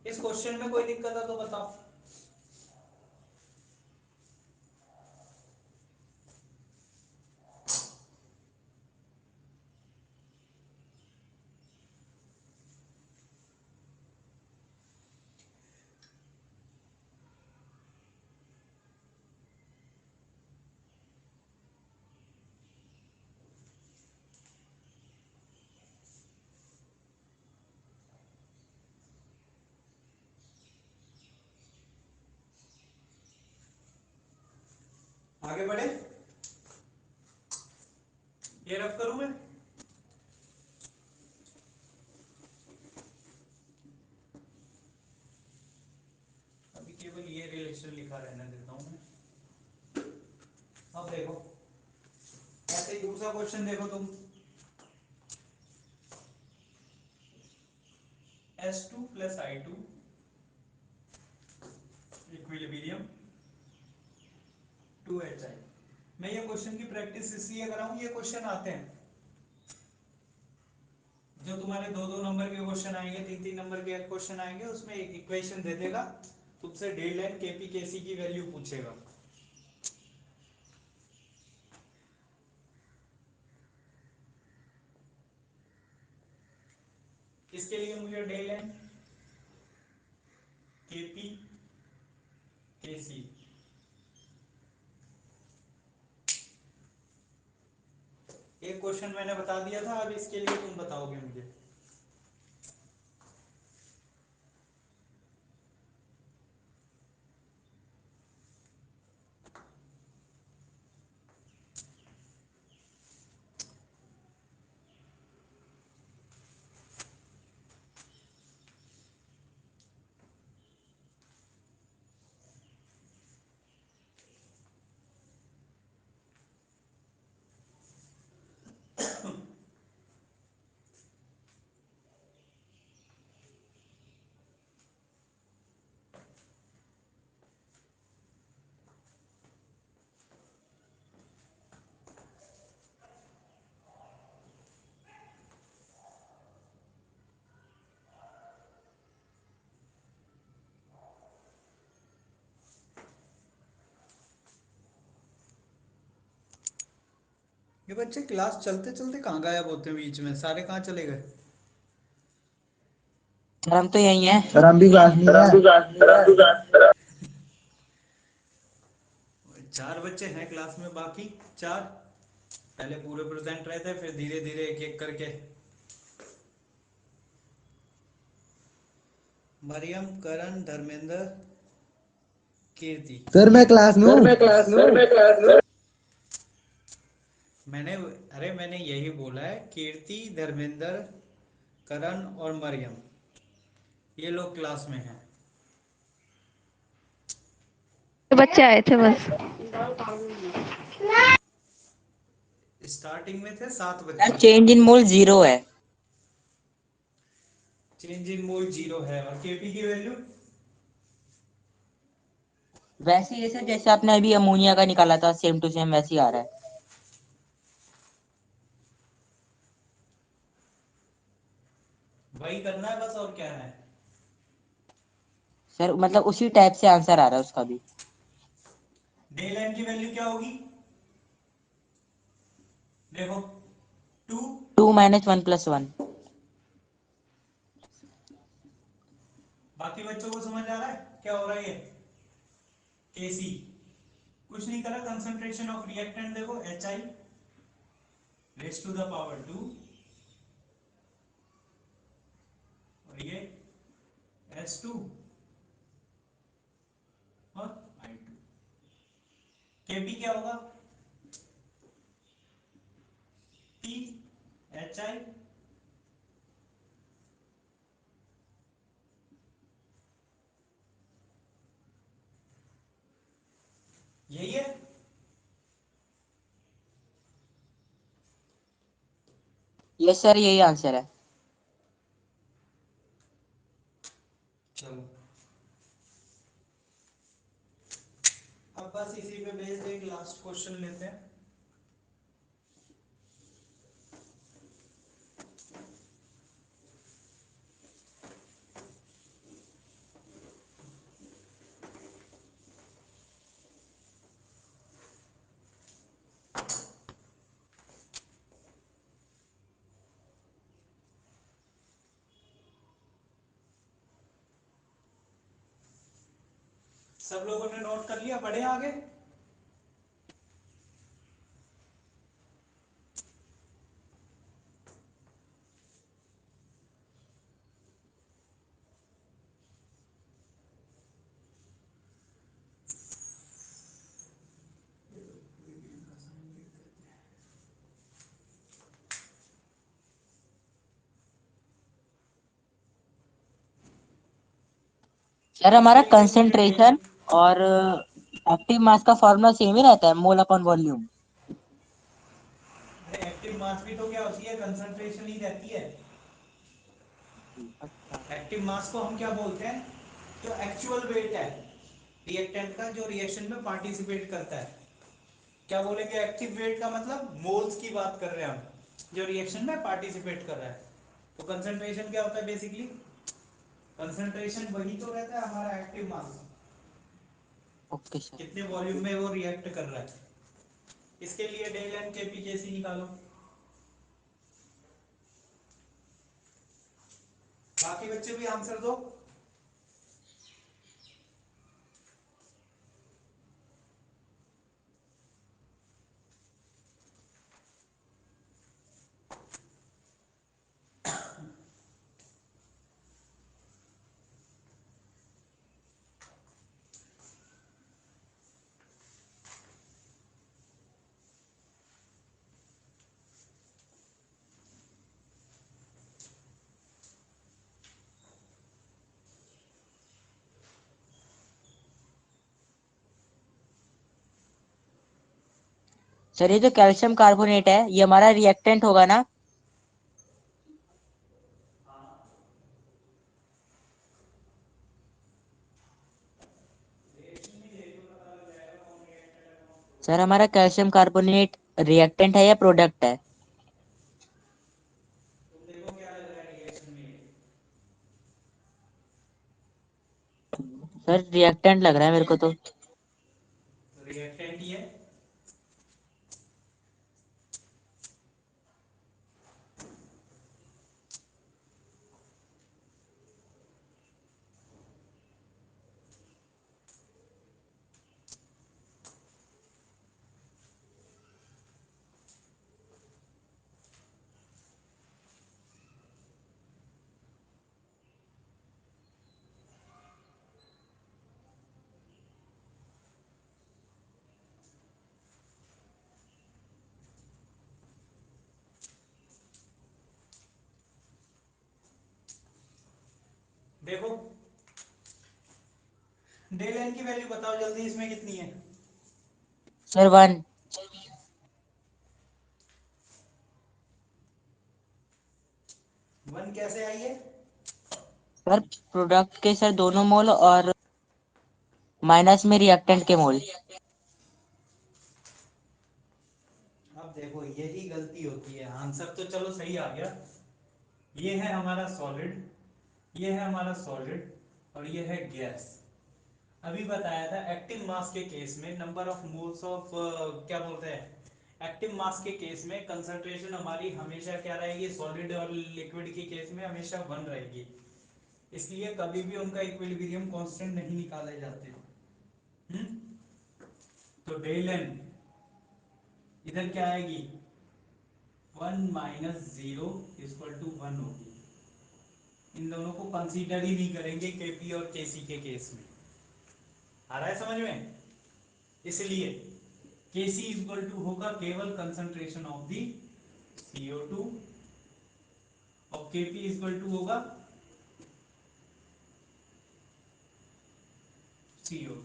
इस क्वेश्चन में कोई दिक्कत है तो बताओ। आगे बढ़े, ये रफ करूं मैं। अभी केवल ये रिलेशन लिखा रहने देता हूं मैं। अब देखो, ऐसे ही दूसरा क्वेश्चन देखो तुम, S2 plus I2 equilibrium 2HI। मैं ये क्वेश्चन की प्रैक्टिस इसलिए कर रहा हूं, ये क्वेश्चन आते हैं जो तुम्हारे 2-2 नंबर के क्वेश्चन आएंगे, 3-3 नंबर के क्वेश्चन आएंगे, उसमें एक इक्वेशन दे देगा, तुमसे डेल एन केपी केसी की वैल्यू पूछेगा। इसके लिए मुझे डेल एन केपी केसी एक क्वेश्चन मैंने बता दिया था, अब इसके लिए तुम बताओगे मुझे। ये बच्चे क्लास चलते चलते कहाँ गायब होते हैं बीच में, सारे कहाँ चले गए? सर हम तो यही हैं। सर हम भी क्लास में हैं। 4 बच्चे हैं क्लास में, बाकी 4 पहले पूरे प्रेजेंट रहते, फिर धीरे धीरे एक एक करके। मरियम, करण, धर्मेंद्र, कीर्ति। सर मैं क्लास में हूँ। मैंने यही बोला है, कीर्ति, धर्मेंद्र, करण और मरियम, ये लोग क्लास में हैं। बच्चे आए थे बस। स्टार्टिंग में थे 7 सर बच्चे। चेंज इन मोल 0 है। चेंज इन मोल 0 है, और केपी की वैल्यू वैसे ही है सर, जैसे आपने अभी अमोनिया का निकाला था, सेम टू सेम वैसे ही आ रहा है। वही करना है बस, और क्या है? सर मतलब उसी टाइप से आंसर आ रहा है उसका भी। डेल एन की वैल्यू क्या होगी देखो, 2। 2 - 1 + 1। बाकी बच्चों को समझ आ रहा है क्या हो रहा है? ये केसी कुछ नहीं करा, कंसंट्रेशन ऑफ रिएक्टेंट देखो, HI raise to the power 2, और ये S2 और I2। केपी क्या होगा? THI यस सर, यही आंसर है। चलो अब बस इसी पे बेस्ड एक लास्ट क्वेश्चन लेते हैं। सब लोगों ने नोट कर लिया, बढ़े आगे। सर हमारा कंसेंट्रेशन और एक्टिव मास का फॉर्मूला सेम ही रहता है, मोल अपॉन वॉल्यूम। अरे एक्टिव मास भी तो क्या होती है, कंसंट्रेशन ही रहती है। अच्छा। एक्टिव मास को हम क्या बोलते हैं, जो एक्चुअल वेट है रिएक्टेंट का, जो रिएक्शन में पार्टिसिपेट करता है। क्या बोलेंगे, एक्टिव वेट का मतलब मोल्स की बात कर रहे हैं हम, जो रिएक्शन में पार्टिसिपेट कर रहा है। तो कंसंट्रेशन क्या होता है बेसिकली, कंसंट्रेशन वही तो रहता है हमारा एक्टिव मास, ओके सर। कितने वॉल्यूम में वो रिएक्ट कर रहा है। इसके लिए डेल एन के पी जैसी निकालो। बाकी बच्चे भी आंसर दो। सर ये जो कैल्शियम कार्बोनेट है ये हमारा रिएक्टेंट होगा ना? सर हमारा कैल्शियम कार्बोनेट रिएक्टेंट है या प्रोडक्ट है? तुम देखो क्या लग रहा है रिएक्शन में। सर रिएक्टेंट लग रहा है मेरे को तो। रिएक्टेंट ही है। देखो डेल एन की वैल्यू बताओ जल्दी, इसमें कितनी है। सर 1। वन कैसे आई है। सर प्रोडक्ट के सर दोनों मोल और माइनस में रिएक्टेंट के मोल। अब देखो यही गलती होती है, आंसर तो चलो सही आ गया। ये है हमारा सॉलिड, ये है हमारा सॉलिड और ये है गैस। अभी बताया था एक्टिव मास के केस में नंबर ऑफ मोल्स ऑफ क्या बोलते हैं, एक्टिव मास के केस में कंसंट्रेशन हमारी हमेशा क्या रहेगी, सॉलिड और लिक्विड के केस में हमेशा 1 रहेगी। इसलिए कभी भी उनका इक्विलिब्रियम कांस्टेंट नहीं निकाले जाते। तो डेल एन इधर क्या आएगी, 1 माइनस 0 इक्वल टू 1 होगी। इन दोनों को कंसीडर ही नहीं करेंगे केपी और केसी के केस में। आ रहा है समझ में। इसलिए केसी इक्वल टू होगा केवल कंसंट्रेशन ऑफ दी CO2 और केपी इक्वल टू होगा CO2।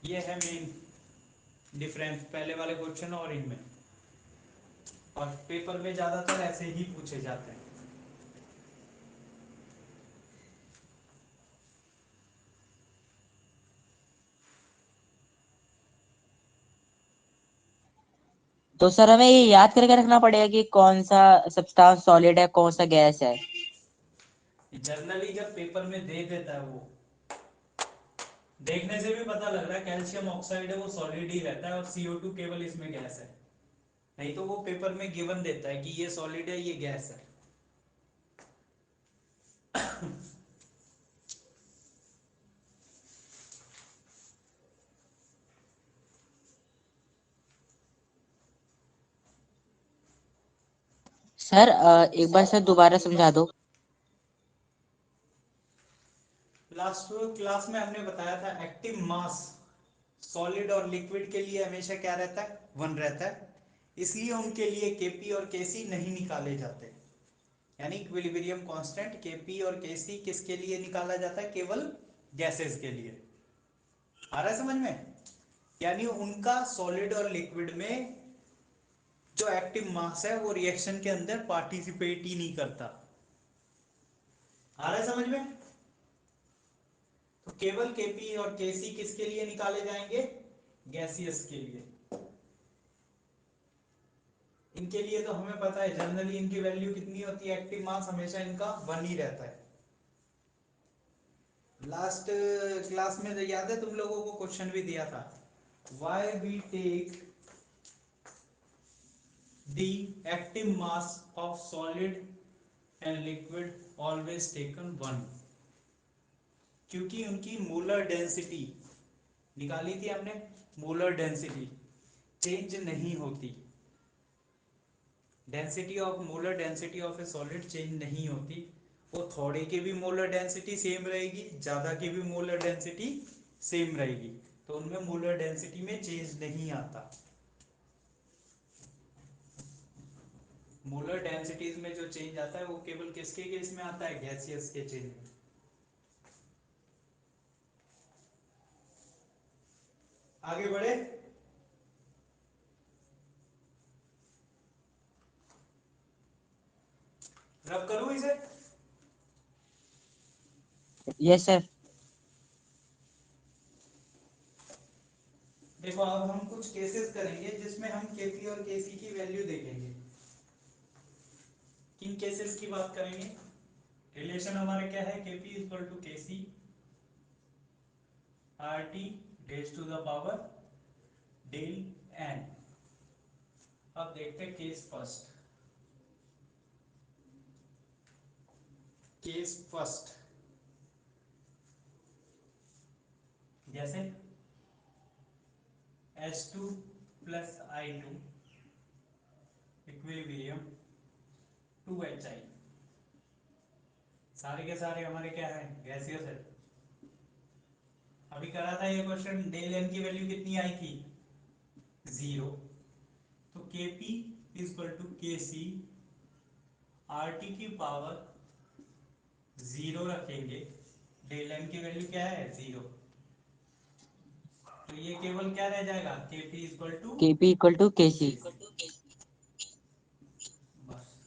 ये है मेन डिफरेंस पहले वाले क्वेश्चन और इनमें। और पेपर में ज्यादातर ऐसे ही पूछे जाते हैं। तो सर हमें ये याद करके रखना पड़ेगा कि कौन सा सब्सटेंस सॉलिड है, कौन सा गैस है। जनरली जब पेपर में दे देता है, वो देखने से भी पता लग रहा है कैल्शियम ऑक्साइड है वो सॉलिड ही रहता है और CO2 केवल इसमें गैस है। नहीं तो वो पेपर में गिवन देता है कि ये सॉलिड है ये गैस है। सर एक बार सर दोबारा समझा दो। लास्ट क्लास में हमने बताया था एक्टिव मास सॉलिड और लिक्विड के लिए हमेशा क्या रहता है, 1 रहता है। इसलिए उनके लिए Kp और Kc नहीं निकाले जाते। यानी इक्विलिब्रियम कांस्टेंट Kp और Kc किसके लिए निकाला जाता है, केवल गैसेस के लिए। आ रहा है समझ में? यानी उनका सॉलिड और लिक्विड में जो एक्टिव मास है वो रिएक्शन के अंदर पार्टिसिपेट ही नहीं करता। आ रहा है समझ में? तो केवल Kp और Kc किसके लिए निकाले जाएंगे, गैसियस के लिए। इनके लिए तो हमें पता है जनरली इनकी वैल्यू कितनी होती है, एक्टिव मास हमेशा इनका 1 ही रहता है। लास्ट क्लास में याद है तुम लोगों को क्वेश्चन भी दिया था, why we take the active mass of solid and liquid always taken 1, क्योंकि उनकी मोलर डेंसिटी निकाली थी हमने, मोलर डेंसिटी चेंज नहीं होती। Density of molar density of A solid change नहीं होती। वो थोड़े की भी मोलर डेंसिटी सेम रहेगी, ज्यादा की भी मोलर डेंसिटी सेम रहेगी, तो उनमें मोलर डेंसिटी में चेंज नहीं आता। मोलर डेंसिटीज में जो चेंज आता है वो केवल किसके केस में आता है, गैसियस के चेंज में। आगे बढ़े। रब करूं इसे? Yes sir. देखो अब हम कुछ केसेस करेंगे जिसमें हम Kp और Kc की वैल्यू देखेंगे। किन केसेस की बात करेंगे? रिलेशन हमारा क्या है, Kp equal to Kc RT raise to the power del n। अब देखते हैं केस फर्स्ट। केस फर्स्ट जैसे H2 plus I2 equilibrium 2HI, सारे के सारे हमारे क्या है, गैसियस है। अभी करा था ये क्वेश्चन, डेल n की वैल्यू कितनी आई थी, 0। तो Kp equal to Kc RT की पावर 0 रखेंगे, डेल n की वैल्यू क्या है, 0। तो ये केवल क्या रह जाएगा, Kp equal to, Kp equal to Kc। बस।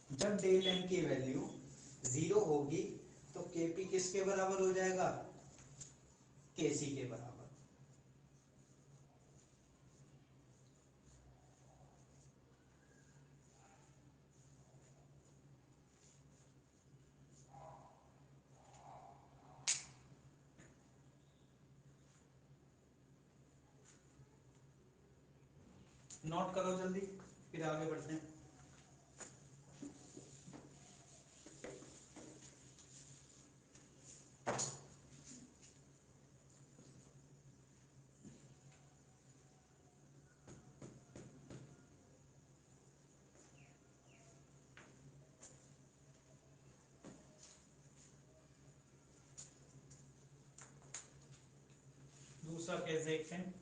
जब डेल n की वैल्यू 0 होगी तो Kp किसके बराबर हो जाएगा, Kc के बराबर। नोट करो जल्दी, फिर आगे बढ़ते हैं। दूसरा केस देखते हैं।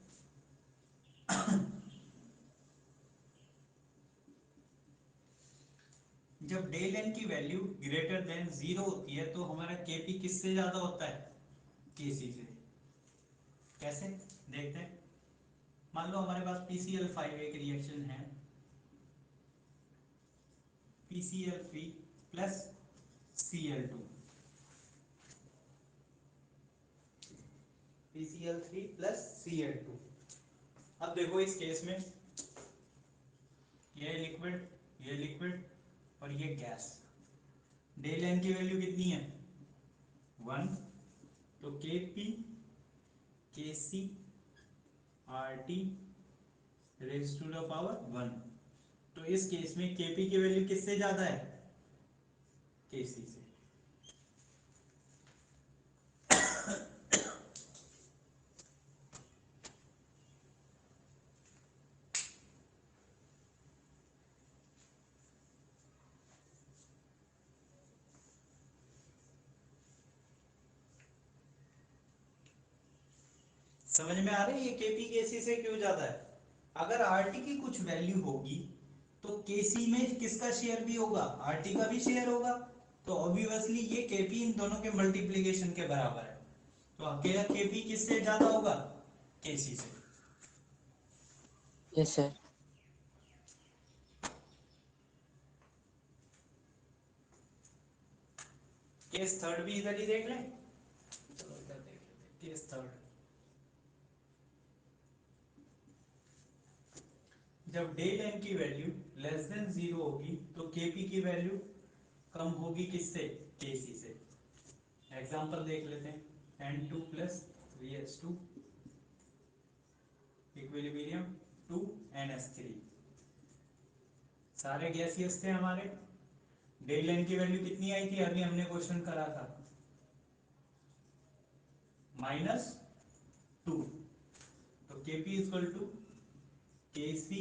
जब डेल n की वैल्यू ग्रेटर देन 0 होती है तो हमारा Kp किससे ज्यादा होता है, Kc से। कैसे देखते हैं। मान लो हमारे पास PCl5 एक रिएक्शन है, PCl3 plus Cl2, PCl3 plus Cl2। अब देखो इस केस में ये लिक्विड और ये गैस, डेल एन की वैल्यू कितनी है 1, तो Kp Kc RT raise to the power 1। तो इस केस में Kp की वैल्यू किससे ज्यादा है Kc से। समझ में आ रही है ये Kp Kc से क्यों ज्यादा है। अगर RT की कुछ वैल्यू होगी तो Kc में किसका शेयर भी होगा, RT का भी शेयर होगा, तो ऑब्वियसली ये Kp इन दोनों के मल्टीप्लिकेशन के बराबर है, तो अकेला Kp किससे ज्यादा होगा Kc से। Yes sir. केस थर्ड भी इधर ही देख लें, चलो इधर देख लेते हैं केस थर्ड। जब डेल एन की वैल्यू लेस देन 0 होगी तो Kp की वैल्यू कम होगी किससे Kc से। एग्जांपल देख लेते हैं N2 plus VS2 equilibrium 2 NS3, सारे गैसियस थे हमारे। डेल एन की वैल्यू कितनी आई थी, अभी हमने क्वेश्चन करा था -2, तो Kp equal to Kc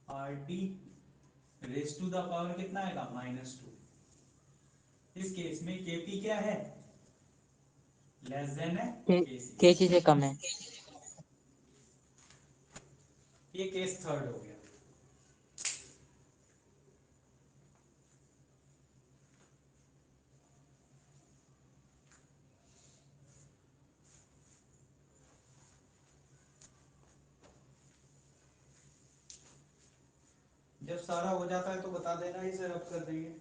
RT raise to the power कितना आएगा -2। इस केस में Kp क्या है लेस देन है Kc। केसी से कम है। ये केस थर्ड हो गया। जब सारा हो जाता है तो बता देना, इसे रब कर देंगे।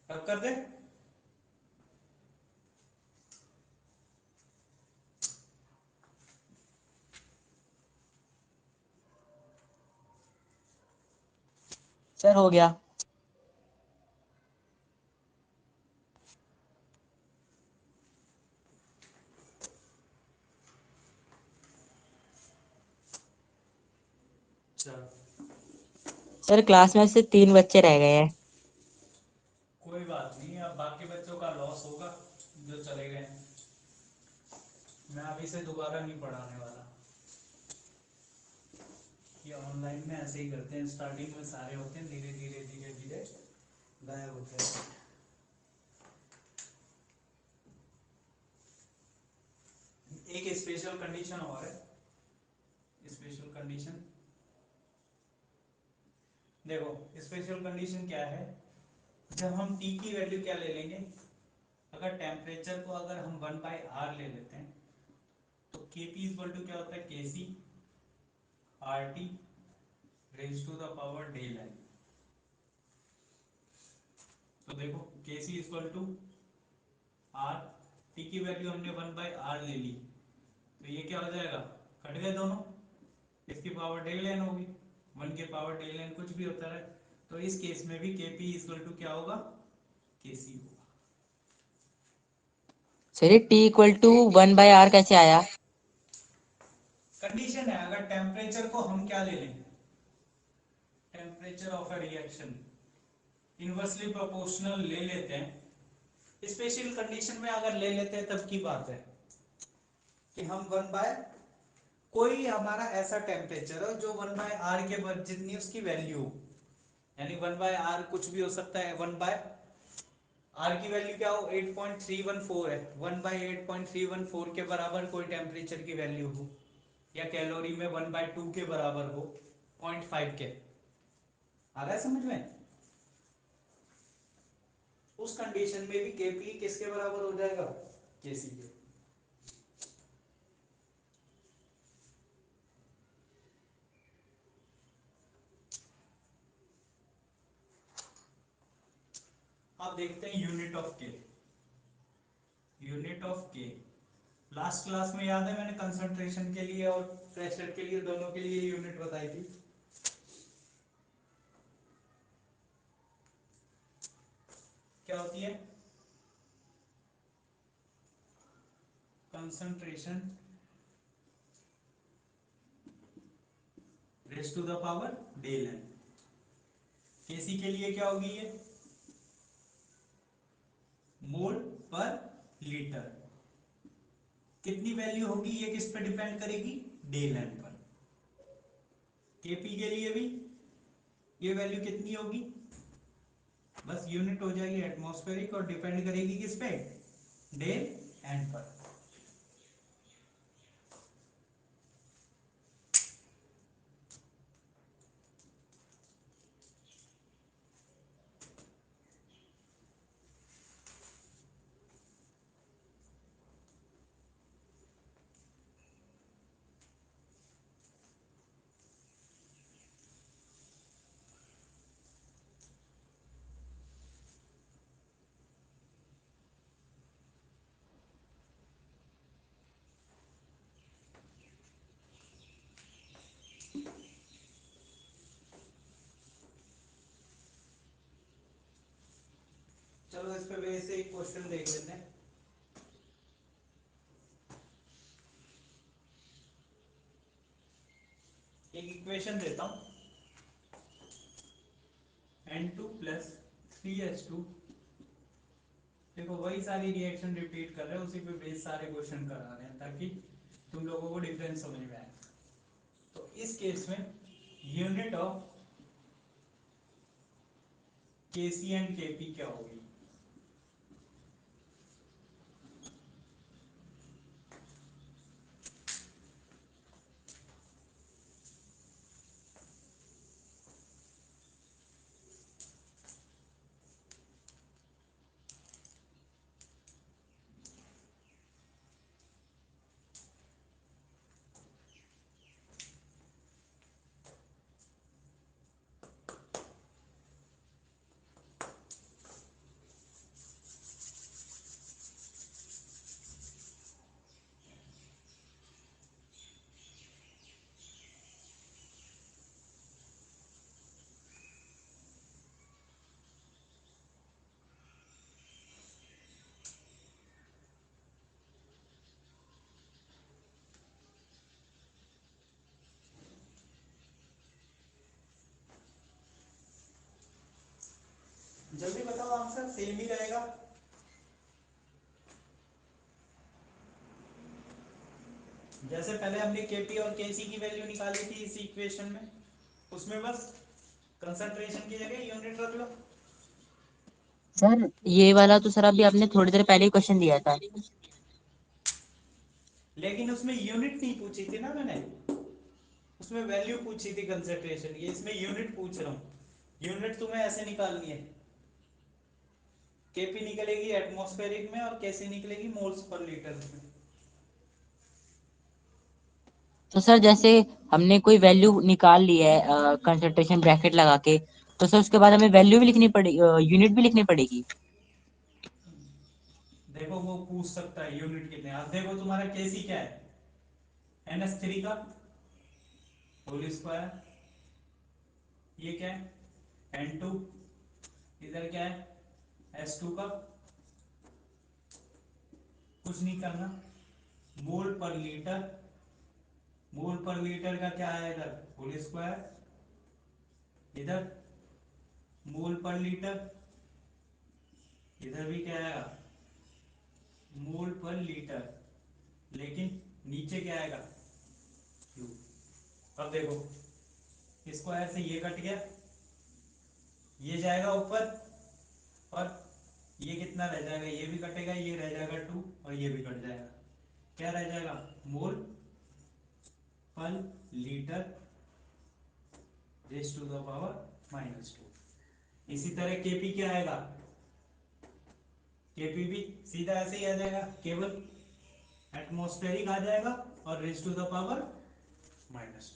रब कर दे। सर हो गया। सर क्लास में से 3 बच्चे रह गए हैं। कोई बात नहीं, अब बाकी बच्चों का लॉस होगा जो चले गए। मैं अभी से दोबारा नहीं पढ़ाने वाला, ये ऑनलाइन में ऐसे ही करते हैं, स्टार्टिंग में सारे होते हैं, धीरे धीरे धीरे धीरे गायब होते हैं। एक स्पेशल कंडीशन और है, स्पेशल कंडीशन देखो। स्पेशल कंडीशन क्या है, जब हम T की वैल्यू क्या ले लेंगे, अगर टेम्परेचर को अगर हम 1/R ले लेते हैं तो Kp इक्वल टू क्या होता है Kc RT raise to the power del N. तो देखो Kc equal to R, T की वैल्यू हमने 1/R ले ली, तो ये क्या हो जाएगा, कट गए दोनों, इसकी पावर डेल एन होगी, 1 के पावर डेल एन कुछ भी होता है। तो इस केस में भी Kp इक्वल टू क्या होगा Kc होगा। सर ये T इक्वल टू 1/R कैसे आया। कंडीशन है, अगर टेम्परेचर को हम क्या ले लेंगे, temperature of a reaction inversely proportional ले लेते हैं, स्पेशल कंडीशन में अगर ले लेते हैं तब की बात है कि हम 1/, कोई हमारा ऐसा टेम्परेचर हो जो 1/R के जितनी उसकी वैल्यू हो, यानी 1/r कुछ भी हो सकता है, 1/r की वैल्यू क्या हो, 8.314 है, 1/8.314 के बराबर कोई टेम्परेचर की वैल्यू हो, या कैलोरी में 1/2 के बराबर हो, 0.5 के, आ रहा है समझ में? उस कंडीशन में भी केपी किसके बराबर हो जाएगा, केसी के। अब देखते हैं यूनिट ऑफ के। यूनिट ऑफ के लास्ट क्लास में याद है, मैंने कंसंट्रेशन के लिए और प्रेशर के लिए, दोनों के लिए यूनिट बताई थी। क्या होती है, concentration raise to the power del n. KC के लिए क्या होगी ये, मोल पर लीटर। कितनी वैल्यू होगी ये किस पे डिपेंड करेगी, डेल एन पर। केपी के लिए भी ये वैल्यू कितनी होगी, बस यूनिट हो जाएगी एटमॉस्फेरिक, और डिपेंड करेगी किस पे, डेल एन पर। चलो इस पे वैसे एक क्वेश्चन देख लेते हैं। एक इक्वेशन देता हूं, N2 प्लस 3H2। देखो वही सारी रिएक्शन रिपीट कर रहे हैं, उसी पे बेस सारे क्वेश्चन करा रहे हैं ताकि तुम लोगों को डिफरेंस समझ में आए। तो इस केस में unit of KC and KP क्या होगी, जल्दी बताओ, आंसर सेम ही रहेगा। जैसे पहले हमने केपी और केसी की वैल्यू निकाली थी इस इक्वेशन में, उसमें बस कंसंट्रेशन की जगह यूनिट रख लो। सर ये वाला तो सर अभी आपने थोड़ी देर पहले ही क्वेश्चन दिया था। लेकिन उसमें यूनिट नहीं पूछी थी ना मैंने, उसमें वैल्यू पूछी थी कंसंट्रेशन की, इसमें यूनिट पूछ रहा हूं। यूनिट तुम्हें ऐसे निकालनी है, केपी निकलेगी एटमॉस्फेरिक में और कैसे निकलेगी, मोल्स पर लीटर में। तो सर जैसे हमने कोई वैल्यू निकाल ली है कंसंट्रेशन ब्रैकेट लगा के, तो सर उसके बाद हमें वैल्यू भी लिखनी पड़ेगी, यूनिट भी लिखनी पड़ेगी। देखो वो पूछ सकता है यूनिट कितने। अब देखो तुम्हारा केसी क्या है, NH3 का होल स्क्वायर, ये क्या है N2, इधर क्या है S2 का, कुछ नहीं करना, मोल पर लीटर, मोल पर लीटर का क्या है इधर होल स्क्वायर, इधर मोल पर लीटर, इधर भी क्या आएगा मोल पर लीटर, लेकिन नीचे क्या आएगा क्यू। अब देखो स्क्वायर से ये कट गया, ये जाएगा ऊपर और ये कितना रह जाएगा, ये भी कटेगा, ये रह जाएगा 2 और ये भी कट जाएगा, क्या रह जाएगा मोल पर litre raise to the power -2। इसी तरह केपी क्या आएगा, केपी भी सीधा ऐसे ही आ जाएगा, केवल एटमॉस्फेरिक आ जाएगा और रेज टू द पावर -2।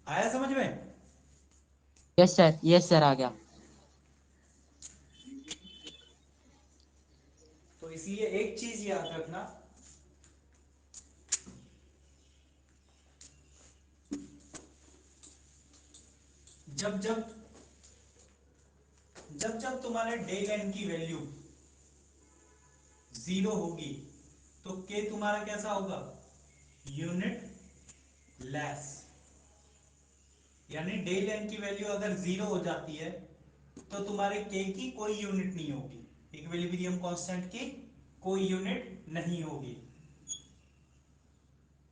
आया समझ में? यस सर आ गया। तो इसलिए एक चीज याद रखना, जब जब जब जब तुम्हारे डेल एन की वैल्यू 0 होगी तो के तुम्हारा कैसा होगा, यूनिट लेस। यानी डेल एन की वैल्यू अगर 0 हो जाती है तो तुम्हारे के की कोई यूनिट नहीं होगी, इक्विलिब्रियम कांस्टेंट की कोई यूनिट नहीं होगी।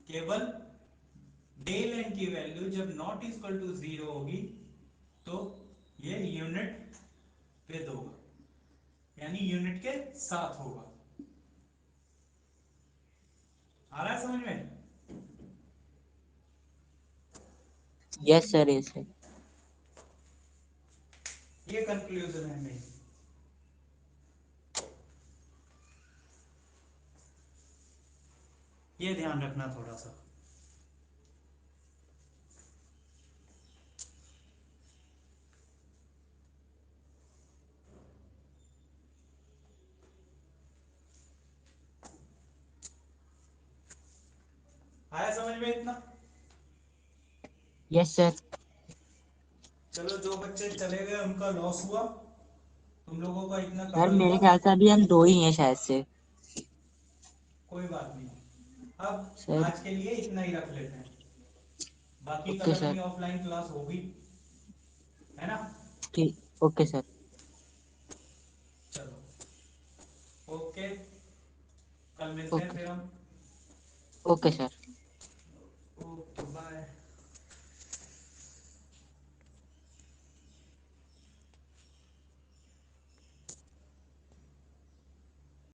केवल डेल एन की वैल्यू जब नॉट इक्वल टू 0 होगी तो ये यूनिट विद होगा, यानी यूनिट के साथ होगा। आ रहा है समझ में? यस सर ये कंक्लूजन है मेरी। ये ध्यान रखना थोड़ा सा। आया समझ में इतना? Yes sir. चलो जो बच्चे चले गए उनका लॉस हुआ, तुम लोगों का इतना सर कवर मेरे हुआ, ख्याल से अभी हम 2 ही हैं शायद से। कोई बात नहीं। अब सर आज के लिए इतना ही रख लेते हैं, बाकी ओके कल सर। अपनी ऑफलाइन क्लास होगी, है ना? ठीक ओके सर। चलो ओके, कल मिलते हैं ओके फिर हम। Okay sir.